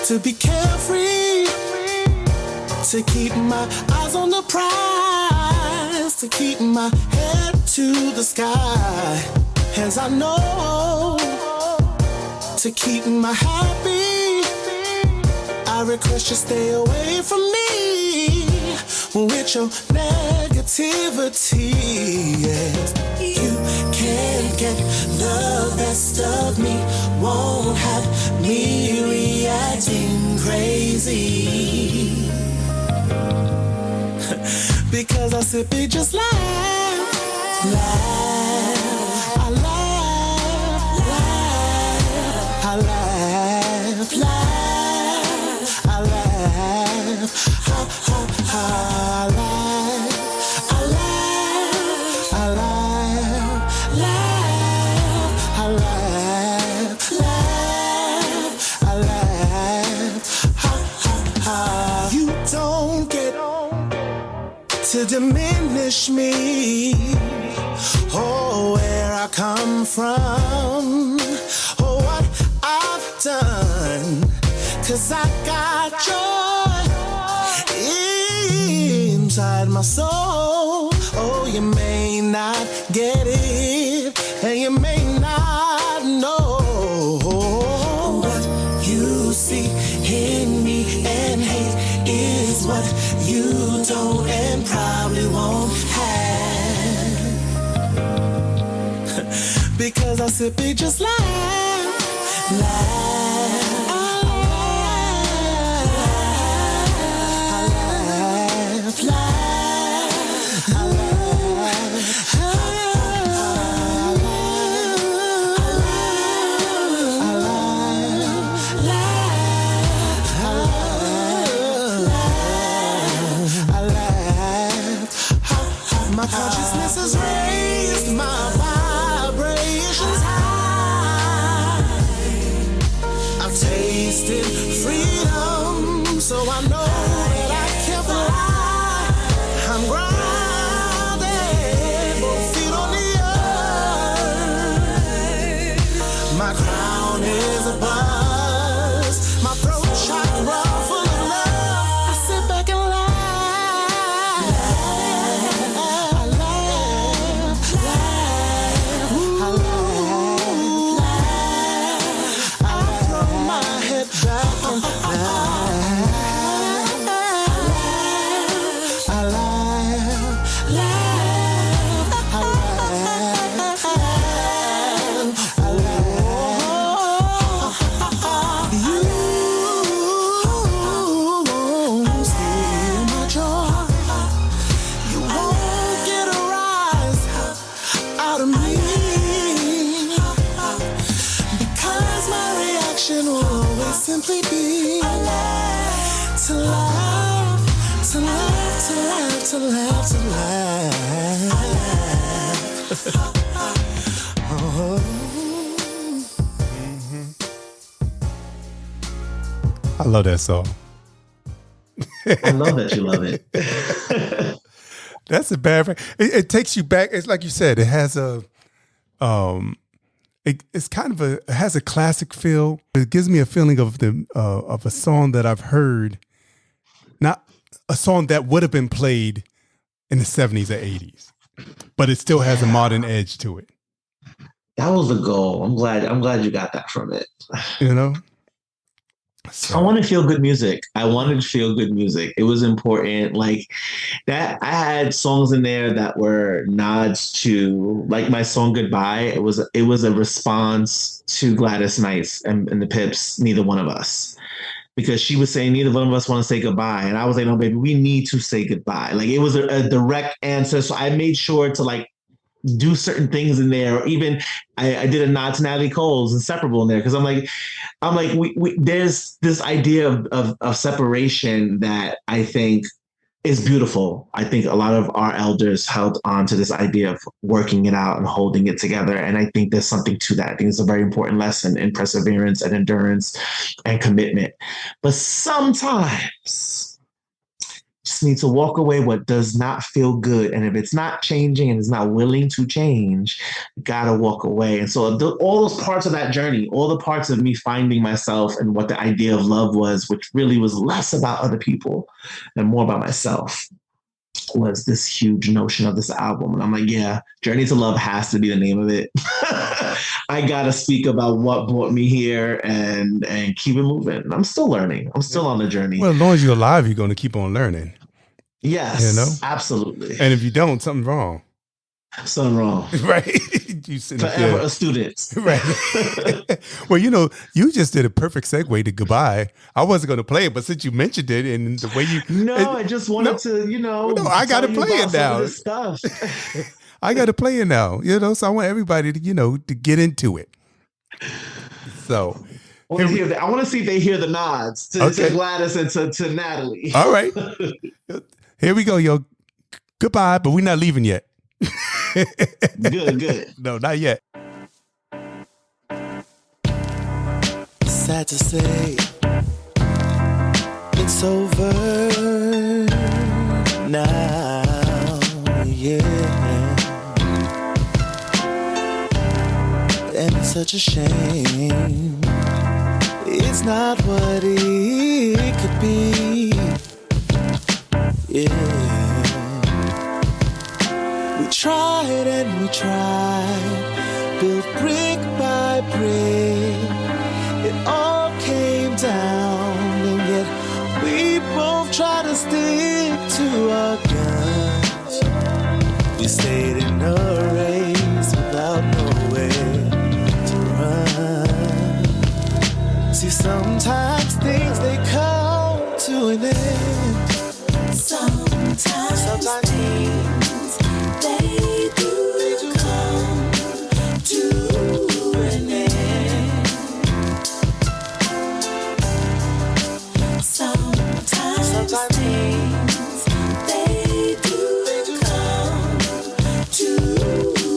To be carefree, to keep my eyes on the prize, to keep my head to the sky, as I know, to keep my happy, I request you stay away from me with your negativity. Yes. You can't get the best of me, won't have me reacting crazy. Because I simply just laugh, laugh, I laugh, laugh, I laugh, laugh, I laugh, ha, ha, ha, I laugh, I laugh, I laugh, laugh, I laugh, laugh, I laugh, ha, ha, ha. You don't get to diminish me, oh, where I come from, oh, what I've done, 'cause I got joy inside my soul. Oh, you may not get it, and you may not know what you see in me, and hate is what you don't and probably won't have. Because I simply just laugh, laugh. My consciousness has raised my vibrations high. I've tasted freedom, so I know that I can fly. I'm grounded, both feet on the earth. My crown is a buzz, my throat chakra full of love. I sit back and laugh. Simply be to laugh, to laugh, to laugh, to laugh, to laugh. Oh. I love that song. I love that you love it. That's a bad. It takes you back. It's like you said. It has a It's kind of it has a classic feel. It gives me a feeling of a song that I've heard, not a song that would have been played in the 70s or 80s, but it still has a modern edge to it. That was the goal. I'm glad you got that from it. You know? So. I want to feel good music. I wanted to feel good music. It was important. Like that, I had songs in there that were nods to, like my song "Goodbye." It was a response to Gladys Knight's and the Pips' "Neither One of Us," because she was saying neither one of us want to say goodbye, and I was like, no, baby, we need to say goodbye. Like it was a direct answer. So I made sure to like do certain things in there, or even I did a nod to Natalie Cole's "Inseparable" in there, because I'm like we there's this idea of separation that I think is beautiful. I think a lot of our elders held on to this idea of working it out and holding it together, and I think there's something to that. I think it's a very important lesson in perseverance and endurance and commitment. But sometimes just need to walk away what does not feel good. And if it's not changing and it's not willing to change, you gotta walk away. And so all those parts of that journey, all the parts of me finding myself and what the idea of love was, which really was less about other people and more about myself, was this huge notion of this album. And I'm like, yeah, Journey to Love has to be the name of it. I gotta speak about what brought me here and keep it moving. I'm still learning. I'm still on the journey. Well, as long as you're alive, you're going to keep on learning. Yes, you know? Absolutely. And if you don't, something's wrong. Something wrong. Right. You forever a student. Right. Well, you just did a perfect segue to Goodbye. I wasn't going to play it, but since you mentioned it and the way you... I just wanted to, No, I got to play it now. Stuff. I got to play it now, so I want everybody to, to get into it. So... I want to see if they hear the nods to Gladys and to Natalie. All right. Here we go, yo. Goodbye, but we're not leaving yet. Good. No, not yet. Sad to say, it's over now. yeah. And it's such a shame. It's not what it could be. Yeah. We tried and we tried, built brick by brick. It all came down, and yet we both tried to stick to our guns. We stayed in a race without nowhere to run. See, sometimes things they come to an end. Sometimes things they do come to an end. Sometimes things they do come to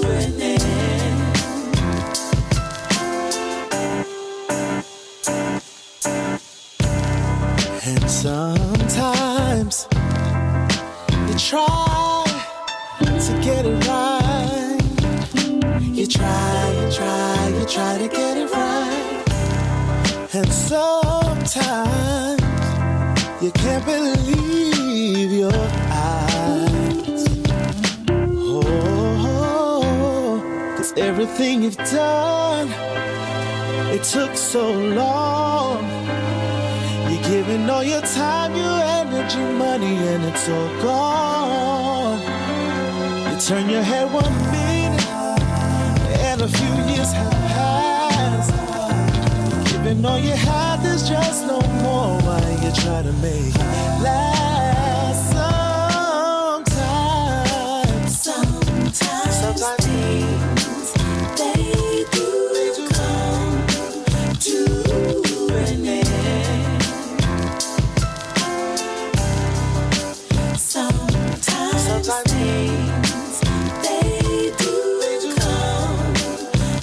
an end. And sometimes you try to get it right. You try to get it right. And sometimes you can't believe your eyes. Oh, 'cause everything you've done, it took so long. You're giving all your time, your energy, money, and it's all gone. You turn your head 1 minute, and a few years have passed. Giving all you had, there's just no more. Why you try to make it last? Sometimes things they do come to an end. Sometimes things they do come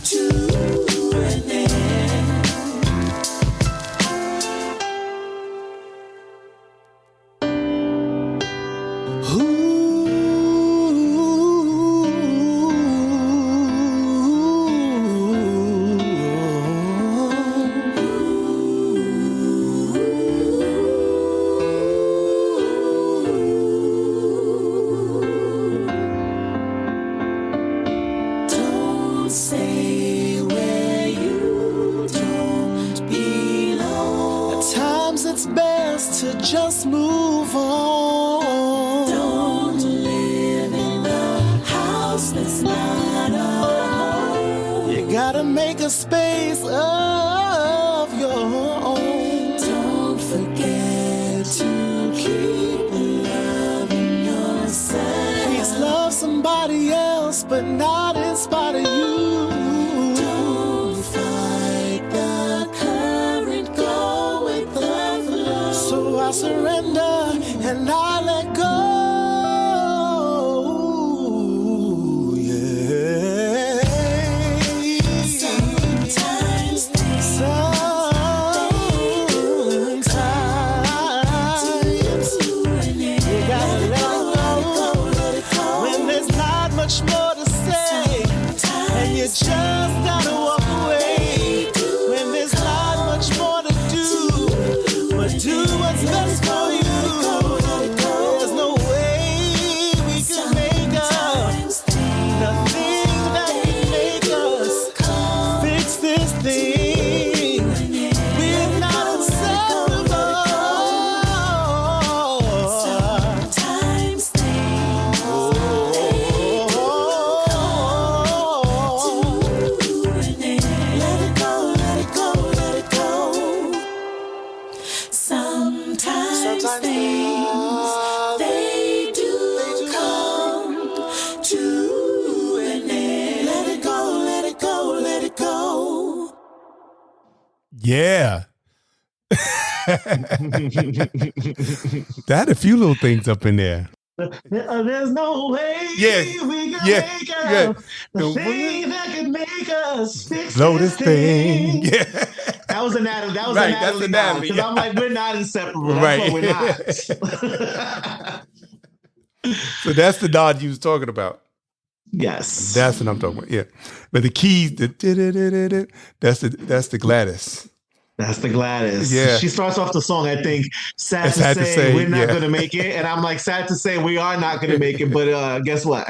to an end. Don't stay where you don't belong. At times it's best to just move on. Don't live in the house that's not a home. You gotta make a space of your own. Don't forget to keep loving yourself. Please love somebody else, but not in spite of you. Don't fight the current, go with the flow. So I surrender and I let go. Yeah. Sometimes things you gotta let it go. When there's not much more to say, and you just gotta walk away. When there's not much more to do, but do what's best for you. There's no way we can make up. Nothing that can make us fix this thing. We're not acceptable. Sometimes things let it go, let it go, let it go. Sometimes things they do come to an end. Let it go, let it go, let it go. Yeah. That had a few little things up in there. There's no way Yeah, we can yeah, make yeah. up the thing that could make us fix Blow this this thing. Yeah. That was an Natalie. That was Right, a that's Natalie. a Natalie, Because yeah. I'm like, we're not inseparable. That's Right. what we're not. So that's the nod you was talking about. Yes. That's what I'm talking about. Yeah. But the keys, that's the Gladys. That's the Gladys. Yeah. She starts off the song, I think, sad to say we're not going to make it. And I'm like, sad to say we are not going to make it. But guess what?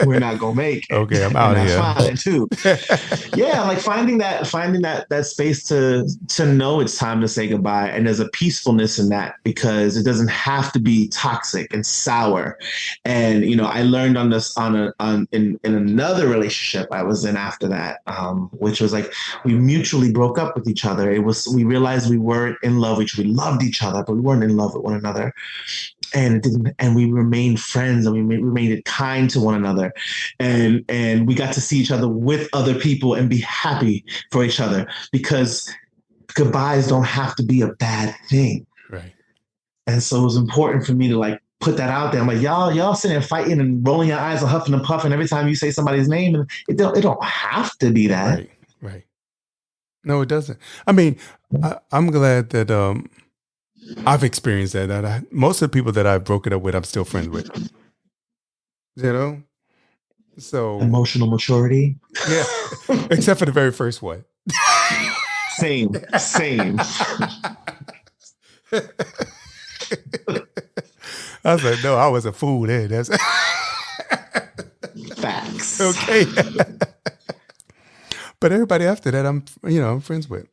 We're not going to make it. Okay, I'm out of here. That's fine, too. Yeah, like finding that space to know it's time to say goodbye. And there's a peacefulness in that because it doesn't have to be toxic and sour. And, you know, I learned on this in another relationship I was in after that, which was like we mutually broke up with each other. We realized we weren't in love. We loved each other, but we weren't in love with one another. And we remained friends, and we remained kind to one another. And we got to see each other with other people and be happy for each other because goodbyes don't have to be a bad thing. Right. And so it was important for me to like put that out there. I'm like, y'all sitting there fighting and rolling your eyes and huffing and puffing every time you say somebody's name. And it don't have to be that. Right. No, it doesn't. I mean, I'm glad that I've experienced that. Most of the people that I've broken up with, I'm still friends with. You know? So emotional maturity. Yeah. Except for the very first one. Same. I was like, no, I was a fool there. That's facts. Okay. But everybody after that, I'm friends with.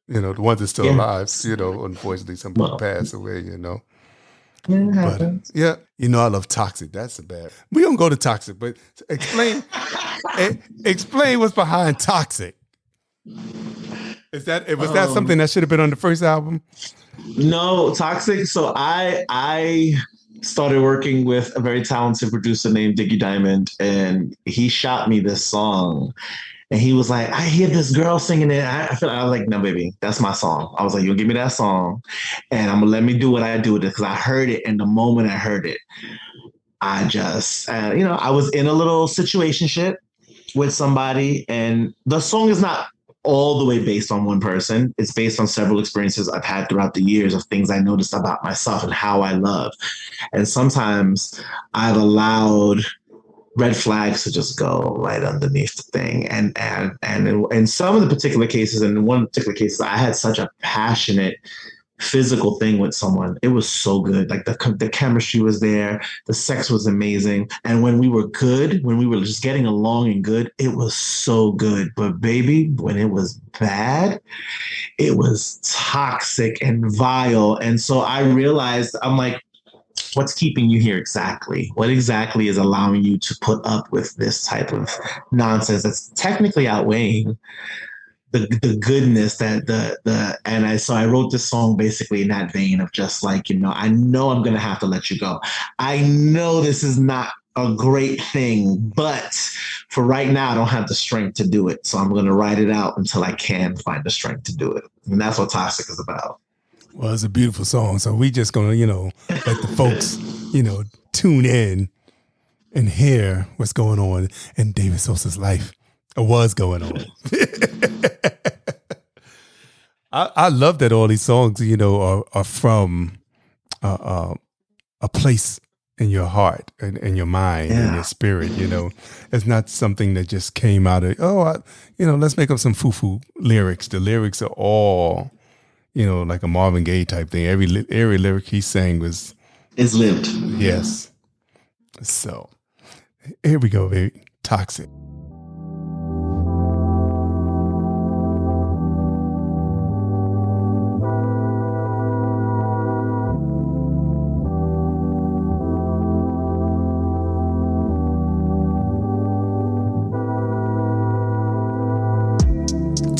You know, the ones that's still alive. You know, unfortunately, some people pass away. You know. But you know, I love toxic. That's the bad. We don't go to toxic, but explain what's behind toxic. Was that something that should have been on the first album? No, toxic. So I started working with a very talented producer named Diggy Diamond, and he shot me this song. And he was like, I hear this girl singing it. I was like, no, baby, that's my song. I was like, you'll give me that song and I'm gonna let me do what I do with it. Cause I heard it. And the moment I heard it, I just, I was in a little situationship with somebody, and the song is not all the way based on one person. It's based on several experiences I've had throughout the years of things I noticed about myself and how I love. And sometimes I've allowed red flags to just go right underneath the thing. And in some of the particular cases, and in one particular case, I had such a passionate physical thing with someone. It was so good. Like the chemistry was there. The sex was amazing. And when we were good, when we were just getting along and good, it was so good. But baby, when it was bad, it was toxic and vile. And so I realized, I'm like, what's keeping you here exactly? What exactly is allowing you to put up with this type of nonsense that's technically outweighing the goodness so I wrote this song basically in that vein of just like, I know I'm going to have to let you go. I know this is not a great thing, but for right now, I don't have the strength to do it. So I'm going to write it out until I can find the strength to do it. And that's what Toxic is about. Well, it's a beautiful song. So we just going to, let the folks, tune in and hear what's going on in David Sosa's life, or was going on. I love that all these songs, are from a place in your heart and your mind and your spirit, It's not something that just came out of, let's make up some foo-foo lyrics. The lyrics are all, like a Marvin Gaye type thing. Every lyric he sang is lived. Yes. So here we go, baby. Toxic.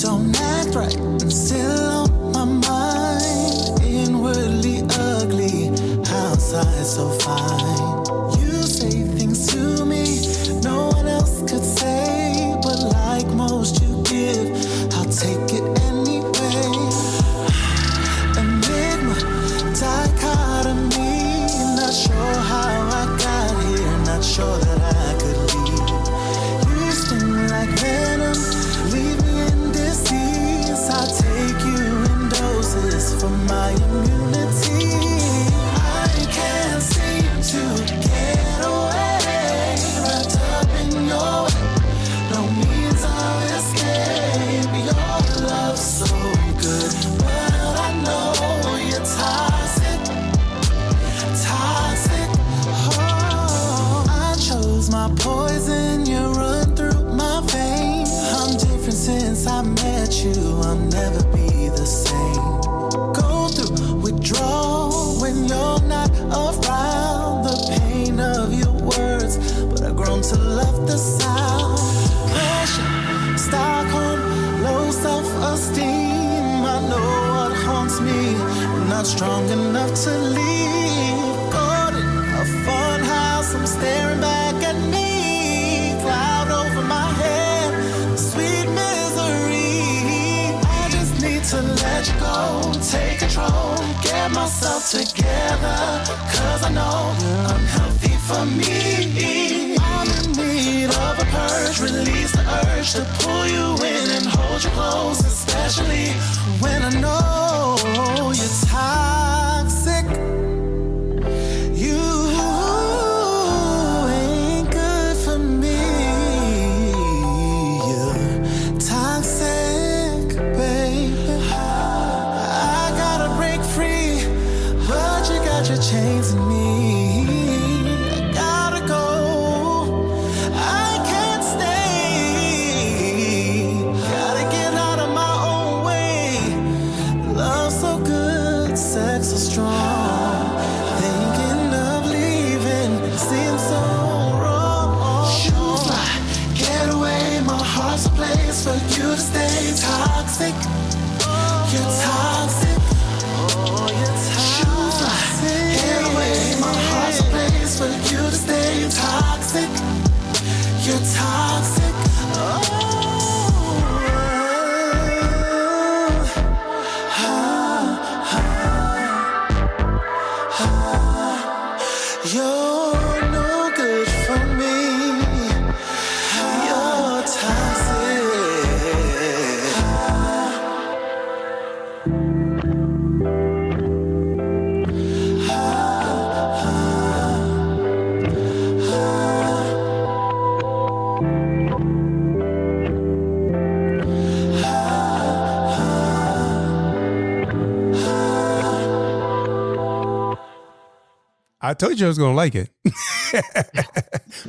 Don't act right, I'm still on my mind. Inwardly ugly, outside so fine. You say things to me no one else could say, but like most you give, I'll take it anyway. Enigma, dichotomy, not sure how I got here, not sure that I could leave. You sting like venom, leave me in disease, I'll take so good, but I know you're toxic, toxic. Oh, I chose my poison, you run through my veins. I'm different since I met you, I'll never be the same. Go through withdrawal when you're not around, the pain of your words, but I've grown to love the sound. Pressure, Stockholm, low self-esteem. I know what haunts me, I'm not strong enough to leave. Garden, a fun house, I'm staring back at me. Cloud over my head, sweet misery. I just need to let you go, take control, get myself together, cause I know you're unhealthy for me. I'm in need of a purge, release the urge to pull you in and hold you close, especially when I know you're toxic. You ain't good for me. You're toxic, baby. I gotta break free, but you got your chains in me. I gotta go, I can't stay. Gotta get out of my own way. Love so good, sex so strong. Thinking of leaving seems so wrong. Shoot fly, get away. My heart's a place for you to stay. Toxic, you're toxic. Oh, you're toxic. Shoot fly, get away. My heart's a place for you to stay. Toxic, you're toxic. Oh, you're no good for me. You're toxic. I told you I was going to like it.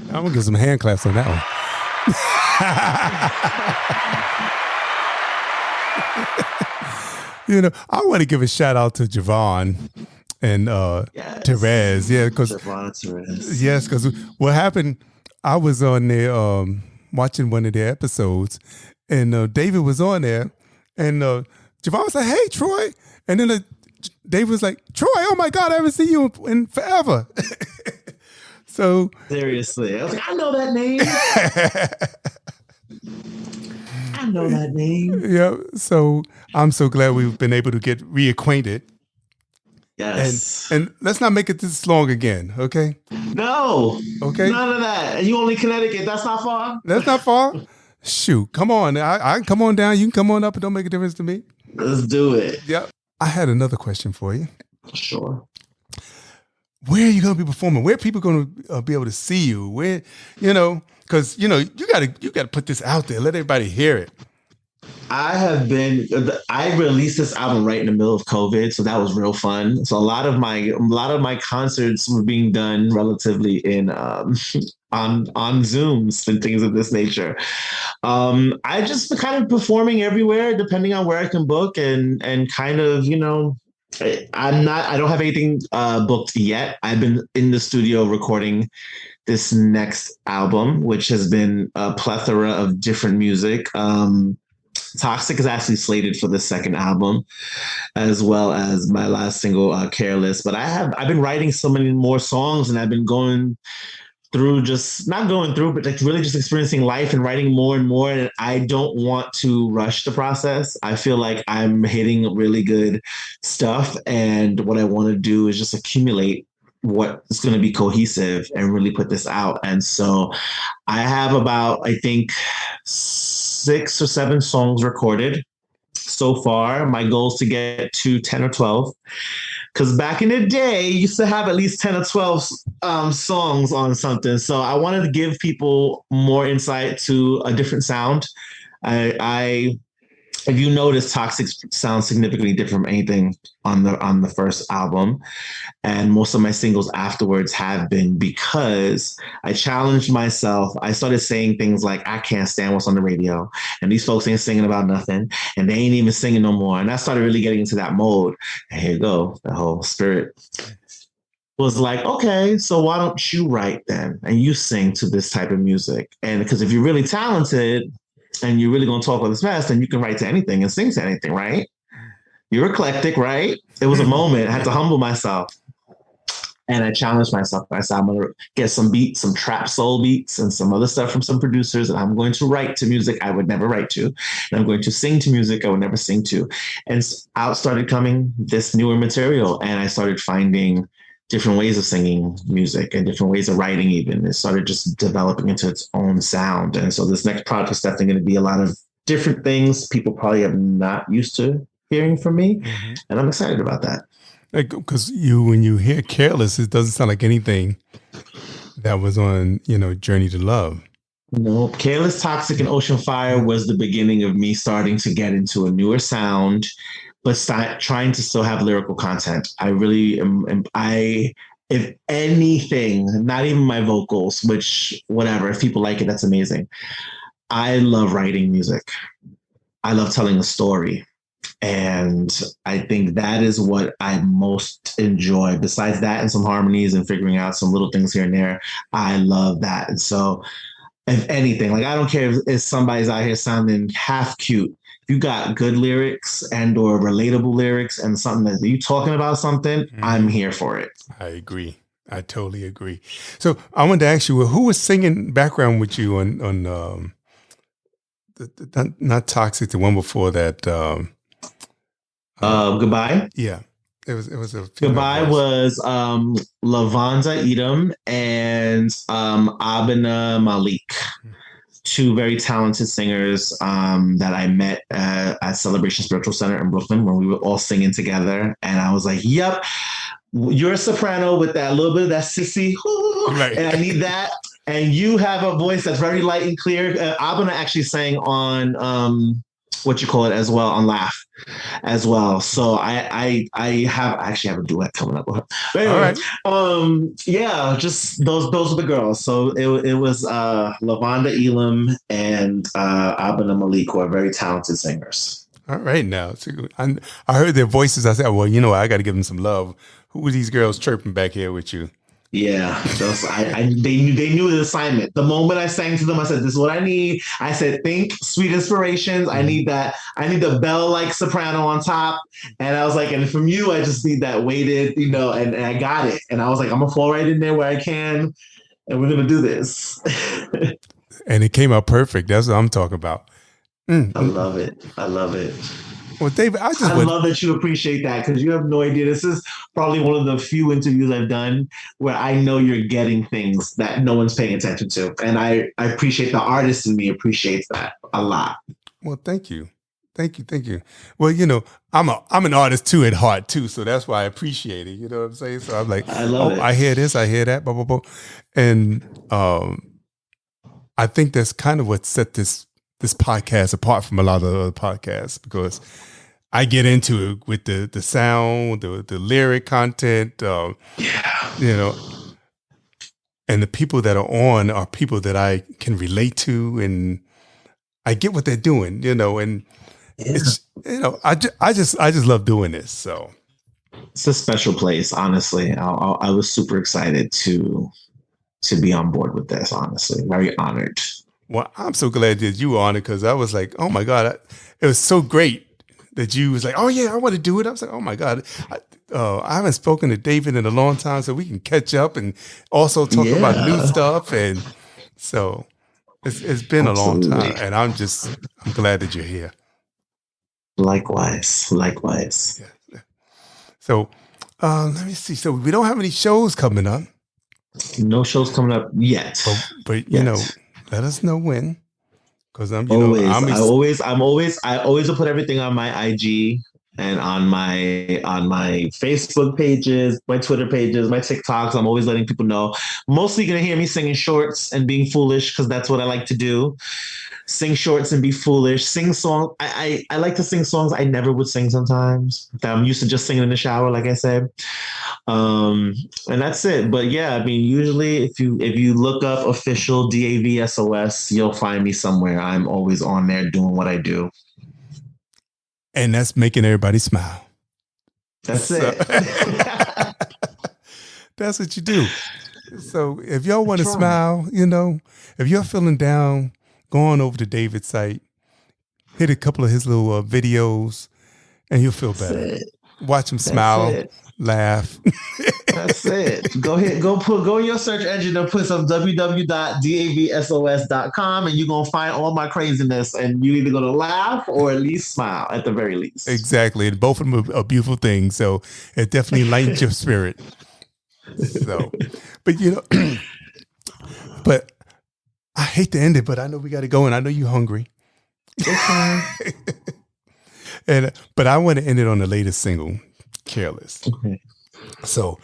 I'm going to give some hand claps on that one. You know, I want to give a shout out to Javon and Yes. Therese. Yeah, because yes, because what happened, I was on there watching one of their episodes, and David was on there, and Javon was like, "Hey, Troy," and then David was like, "Troy, oh my God, I haven't seen you in forever." So Seriously, I was like, I know that name. I know that name. Yeah, so I'm so glad we've been able to get reacquainted. Yes. And let's not make it this long again, okay? No. Okay. None of that. And you only Connecticut. That's not far. That's not far. Shoot, come on. I can come on down. You can come on up. It don't make a difference to me. Let's do it. Yep. I had another question for you. Sure. Where are you going to be performing? Where are people going to be able to see you? Where, because, you got to put this out there. Let everybody hear it. I released this album right in the middle of COVID, so that was real fun. So a lot of my concerts were being done relatively in on Zooms and things of this nature. I just been kind of performing everywhere, depending on where I can book, and kind of, I don't have anything booked yet. I've been in the studio recording this next album, which has been a plethora of different music. Toxic is actually slated for the second album, as well as my last single, Careless. But I've been writing so many more songs, and I've been going through, but like really just experiencing life and writing more and more. And I don't want to rush the process. I feel like I'm hitting really good stuff. And what I want to do is just accumulate what is going to be cohesive and really put this out. And so I have about, I think, 6 or 7 songs recorded so far. My goal is to get to 10 or 12. Because back in the day, you used to have at least 10 or 12 songs on something. So I wanted to give people more insight to a different sound. I if you notice, Toxic sounds significantly different from anything on the first album. And most of my singles afterwards have been because I challenged myself. I started saying things like, I can't stand what's on the radio. And these folks ain't singing about nothing. And they ain't even singing no more. And I started really getting into that mode. And here you go, the whole spirit was like, okay, so why don't you write then? And you sing to this type of music. And because if you're really talented and you're really going to talk with this mess, then you can write to anything and sing to anything, right? You're eclectic, right? It was a moment. I had to humble myself. And I challenged myself. I said, I'm going to get some beats, some trap soul beats and some other stuff from some producers. And I'm going to write to music I would never write to. And I'm going to sing to music I would never sing to. And out started coming this newer material. And I started finding different ways of singing music and different ways of writing even. It started just developing into its own sound. And so this next project is definitely going to be a lot of different things people probably have not used to hearing from me. Mm-hmm. And I'm excited about that. Because when you hear Careless, it doesn't sound like anything that was on, Journey to Love. No, Careless, Toxic, and Ocean Fire was the beginning of me starting to get into a newer sound, but trying to still have lyrical content. I really am. If anything, not even my vocals, which whatever, if people like it, that's amazing. I love writing music. I love telling a story. And I think that is what I most enjoy. Besides that and some harmonies and figuring out some little things here and there, I love that. And so if anything, like I don't care if somebody's out here sounding half cute. If you got good lyrics and or relatable lyrics and something that you talking about something, I'm here for it. I agree. I totally agree. So I wanted to ask you, who was singing background with you on not Toxic, the one before that? Goodbye. Yeah, it was a Goodbye was Lavonda Edom and Abena Malik, two very talented singers that I met at Celebration Spiritual Center in Brooklyn when we were all singing together, and I was like, "Yep, you're a soprano with that little bit of that sissy, right. And I need that." And you have a voice that's very light and clear. Abena actually sang on as well on Laugh as well. So I actually have a duet coming up with her. But anyway, all right. Yeah, just those are the girls. So it was Lavonda Elam and Abena Malik, who are very talented singers. All right, now so I heard their voices. I said, well, I got to give them some love. Who are these girls chirping back here with you? Yeah, they knew the assignment. The moment I sang to them, I said, "This is what I need." I said, "Think sweet inspirations. I need that. I need the bell like soprano on top." And I was like, "And from you, I just need that weighted, and I got it." And I was like, "I'm gonna fall right in there where I can, and we're gonna do this." And it came out perfect. That's what I'm talking about. I love it. I love it. Well, David, I love that you appreciate that, because you have no idea. This is probably one of the few interviews I've done where I know you're getting things that no one's paying attention to. And I appreciate the artist in me appreciates that a lot. Well, thank you. Thank you. Well, I'm an artist too at heart too. So that's why I appreciate it. You know what I'm saying? So I'm like, I love it. I hear this, I hear that, blah, blah, blah. And I think that's kind of what set this podcast apart from a lot of other podcasts, because I get into it with the sound, the lyric content, and the people that are on are people that I can relate to, and I get what they're doing, and it's, I just love doing this. So it's a special place, honestly. I was super excited to be on board with this, honestly. Very honored. Well, I'm so glad that you were on it, because I was like, oh my God, it was so great that you was like, oh yeah, I want to do it. I was like, oh my God, I haven't spoken to David in a long time, so we can catch up and also talk about new stuff. And so it's been a long time, and I'm glad that you're here. Likewise. Yeah. So let me see. So we don't have any shows coming up. No shows coming up yet. But let us know when. Because I always will put everything on my IG And on my Facebook pages, my Twitter pages, my TikToks, I'm always letting people know. Mostly gonna hear me singing shorts and being foolish because that's what I like to do. Sing shorts and be foolish. Sing songs. I like to sing songs I never would sing sometimes. That I'm used to just singing in the shower, like I said. And that's it. But yeah, I mean, usually if you look up official DAVSOS, you'll find me somewhere. I'm always on there doing what I do. And that's making everybody smile. That's it. That's what you do. So if y'all want to smile, if you're feeling down, go on over to David's site, hit a couple of his little videos, and you'll feel better. Watch him smile, laugh. That's it. Go in your search engine and put some www.davsos.com, and you're gonna find all my craziness, and you either gonna laugh or at least smile at the very least. Exactly, and both of them are beautiful things. So it definitely lightens your spirit. So, but but I hate to end it, but I know we got to go, and I know you're hungry. But I want to end it on the latest single, "Careless." Okay. So,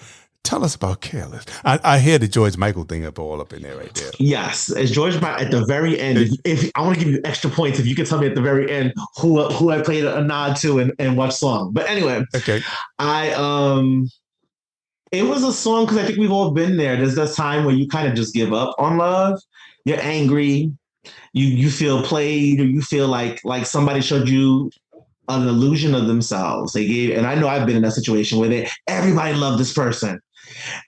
tell us about "Careless." I hear the George Michael thing all up in there, right there. Yes, as George Michael at the very end. If I want to give you extra points, if you can tell me at the very end who I played a nod to and what song. But anyway, okay. It was a song because I think we've all been there. There's this time where you kind of just give up on love. You're angry. You feel played, or you feel like somebody showed you an illusion of themselves. And I know I've been in that situation where everybody loved this person.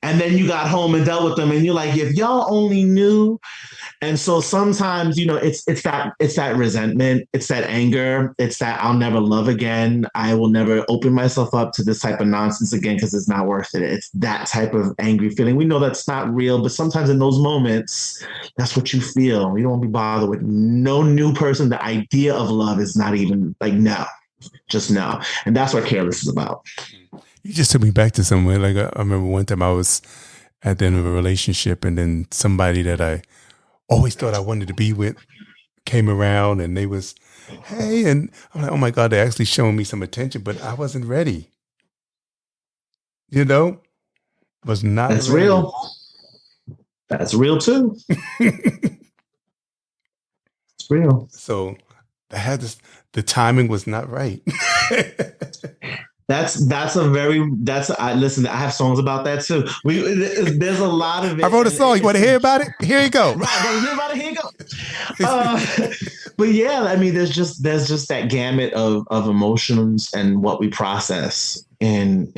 And then you got home and dealt with them, and you're like, if y'all only knew. And so sometimes, it's that resentment, it's that anger, it's that I'll never love again. I will never open myself up to this type of nonsense again because it's not worth it. It's that type of angry feeling. We know that's not real, but sometimes in those moments, that's what you feel. You don't want to be bothered with no new person. The idea of love is not even like, no, just no. And that's what "Careless" is about. You just took me back to somewhere. Like I remember one time I was at the end of a relationship, and then somebody that I always thought I wanted to be with came around, and they was, hey, and I'm like, oh my God, they're actually showing me some attention, but I wasn't ready. Was not. That's ready. real. That's real too. It's real. So the timing was not right. Listen, I have songs about that too. There's a lot of it. I wrote a song. You want to hear about it? Here you go. Right, want to hear about it? Here you go. But yeah, I mean, there's just that gamut of emotions and what we process in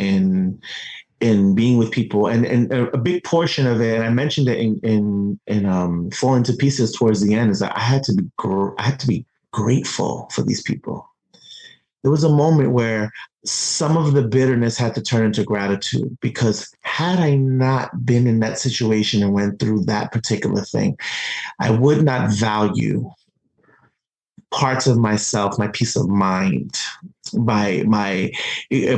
being with people, and a big portion of it, and I mentioned it in Falling to Pieces towards the end, is that I had to be grateful for these people. There was a moment where some of the bitterness had to turn into gratitude, because had I not been in that situation and went through that particular thing, I would not value parts of myself, my peace of mind, my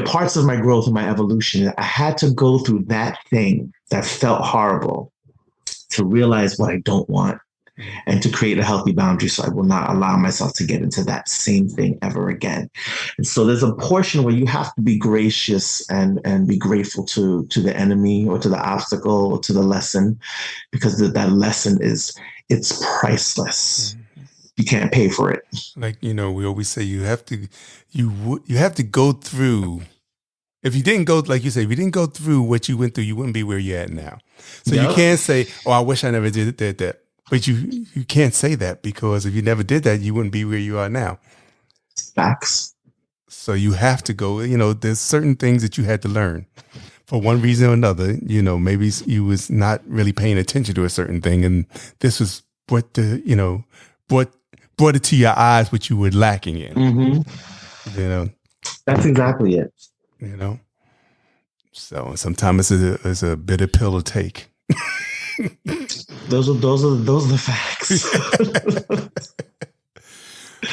parts of my growth and my evolution. I had to go through that thing that felt horrible to realize what I don't want, and to create a healthy boundary so I will not allow myself to get into that same thing ever again. And so there's a portion where you have to be gracious and be grateful to the enemy, or to the obstacle, or to the lesson, because that lesson it's priceless. You can't pay for it. Like, we always say you have to go through. If you didn't go, like you say, if you didn't go through what you went through, you wouldn't be where you're at now. So you can't say, oh, I wish I never did that. But you can't say that, because if you never did that, you wouldn't be where you are now. Facts. So you have to go, there's certain things that you had to learn for one reason or another. Maybe you was not really paying attention to a certain thing, and this was what brought it to your eyes what you were lacking in. Mm-hmm. That's exactly it. So sometimes it's a bitter pill to take. Those are the facts.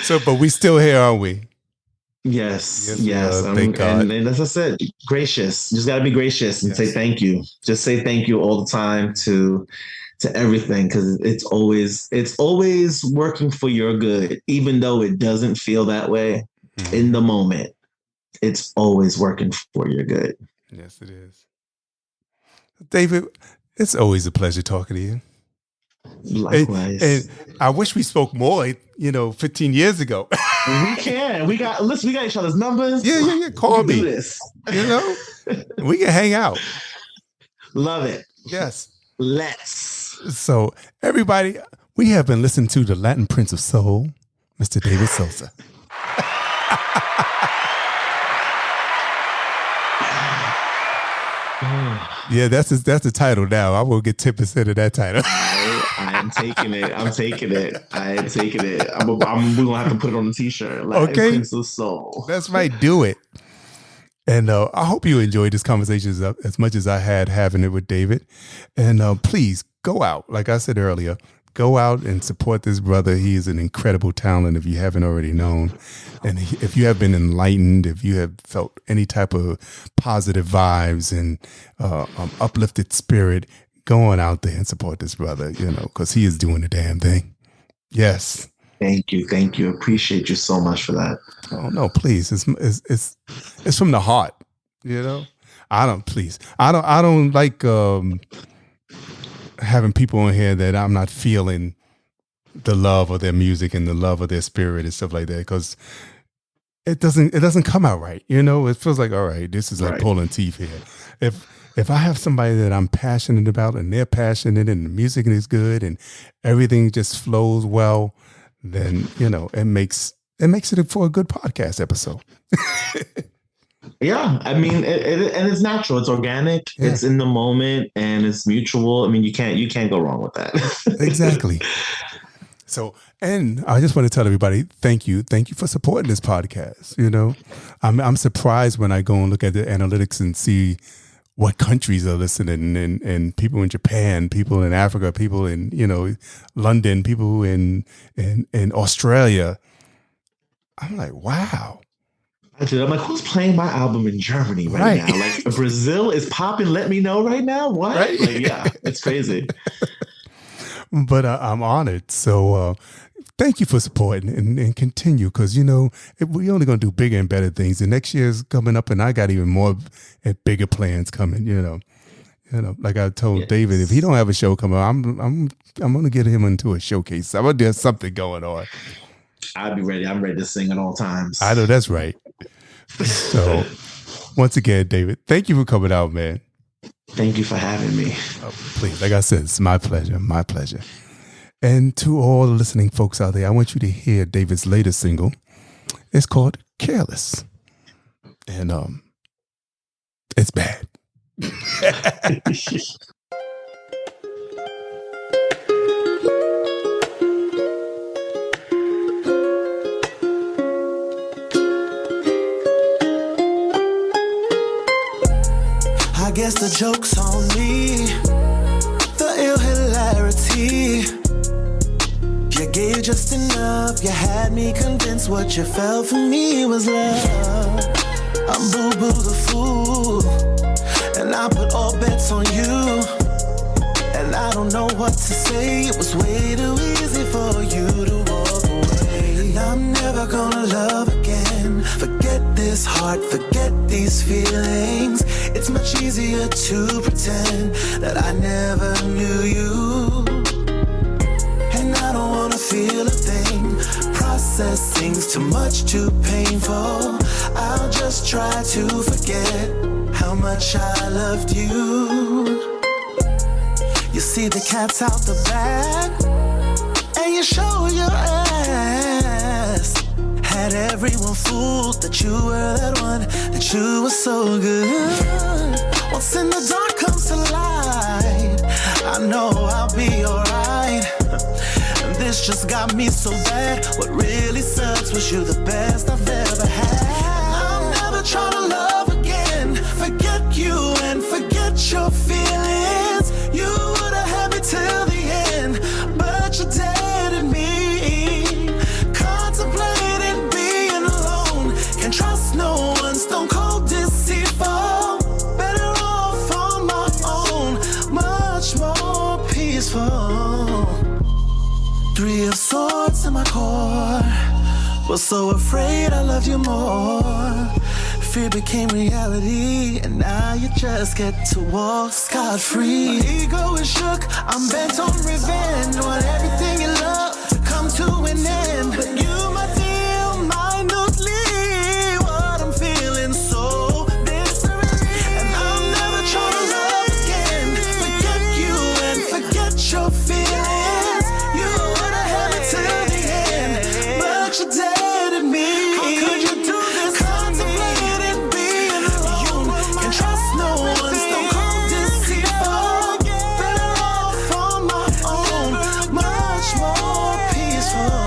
So, but we still here, aren't we? Yes. Thank God. And as I said, gracious. Just got to be gracious and say thank you. Just say thank you all the time to everything, because it's always working for your good, even though it doesn't feel that way in the moment. it's always working for your good. Yes, it is. David, it's always a pleasure talking to you. Likewise. And I wish we spoke more, 15 years ago. We can. We got each other's numbers. Yeah. Call me. Do this. We can hang out. Love it. Yes. Let's. So, everybody, we have been listening to the Latin Prince of Soul, Mr. David Sosa. Yeah, that's the title now. I will get 10% of that title. I'm taking it. We're gonna have to put it on the t-shirt. Latin Okay. Prince of Soul. That's right. Do it. And I hope you enjoyed this conversation as much as I had having it with David. And please go out. Like I said earlier, go out and support this brother. He is an incredible talent if you haven't already known. And if you have been enlightened, if you have felt any type of positive vibes and uplifted spirit, go on out there and support this brother, because he is doing the damn thing. Yes. Thank you. Appreciate you so much for that. Oh no, please. It's from the heart. I don't like having people on here that I'm not feeling the love of their music and the love of their spirit and stuff like that, because it doesn't come out right. It feels like, all right, this is like Right. pulling teeth here. If I have somebody that I'm passionate about and they're passionate and the music is good and everything just flows well, then it makes it for a good podcast episode. Yeah, I mean, and it's natural. It's organic. Yeah. It's in the moment, and it's mutual. I mean, you can't go wrong with that. Exactly. So, and I just want to tell everybody, thank you for supporting this podcast. I'm surprised when I go and look at the analytics and see what countries are listening, and people in Japan, people in Africa, people in London, people in Australia. I'm like, wow. I'm like, who's playing my album in Germany right now? Like, Brazil is popping. Let me know right now. What? Right? Like, yeah, it's crazy. But I'm honored. So thank you for supporting and continue, because, we're only going to do bigger and better things. The next year is coming up, and I got even more and bigger plans coming, Like I told David, if he don't have a show coming, I'm going to get him into a showcase. I'm going to do something going on. I'll be ready. I'm ready to sing at all times. I know that's right. So, once again, David, thank you for coming out, man. Thank you for having me. Oh, please, like I said, it's my pleasure. My pleasure. And to all the listening folks out there, I want you to hear David's latest single. It's called Careless. And it's bad. I guess the joke's on me, the ill hilarity. You gave just enough, you had me convinced what you felt for me was love. I'm boo-boo the fool, and I put all bets on you. And I don't know what to say, it was way too easy for you to walk away. And I'm never gonna love again, forget this heart, forget these feelings. It's much easier to pretend that I never knew you. And I don't wanna feel a thing, processing's too much, too painful. I'll just try to forget how much I loved you. You see the cat's out the bag, and you show your ass. Had everyone fooled that you were that one, that you were so good. Once in the dark comes to light, I know I'll be alright. And this just got me so bad. What really sucks was you the best I've ever had. I'm never trying to love again, forget you and forget your feelings. You would've had me till the end, but you dated me. Contemplating being alone, can't trust no one, stone cold deceitful. Better off on my own, much more peaceful. 3 of swords in my core, was so afraid I loved you more. Fear became reality, and now you just get to walk scot-free. My ego is shook, I'm bent on revenge. Want everything you love to come to an end, but you might feel minutely what I'm feeling so desperately. And I'm never trying to love again. Forget you and forget your feelings. You would've had me till the end, but you're dead to me. How could you do this? Contemplating being alone. Can trust no one. Stone cold deceitful. Better off on my own. Much more peaceful.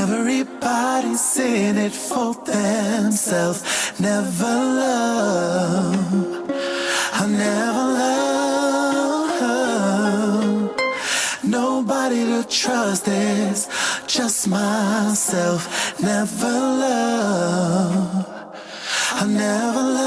Everybody's in it for themselves. Never love. I never love. Nobody to trust is just myself. Never love. I never love.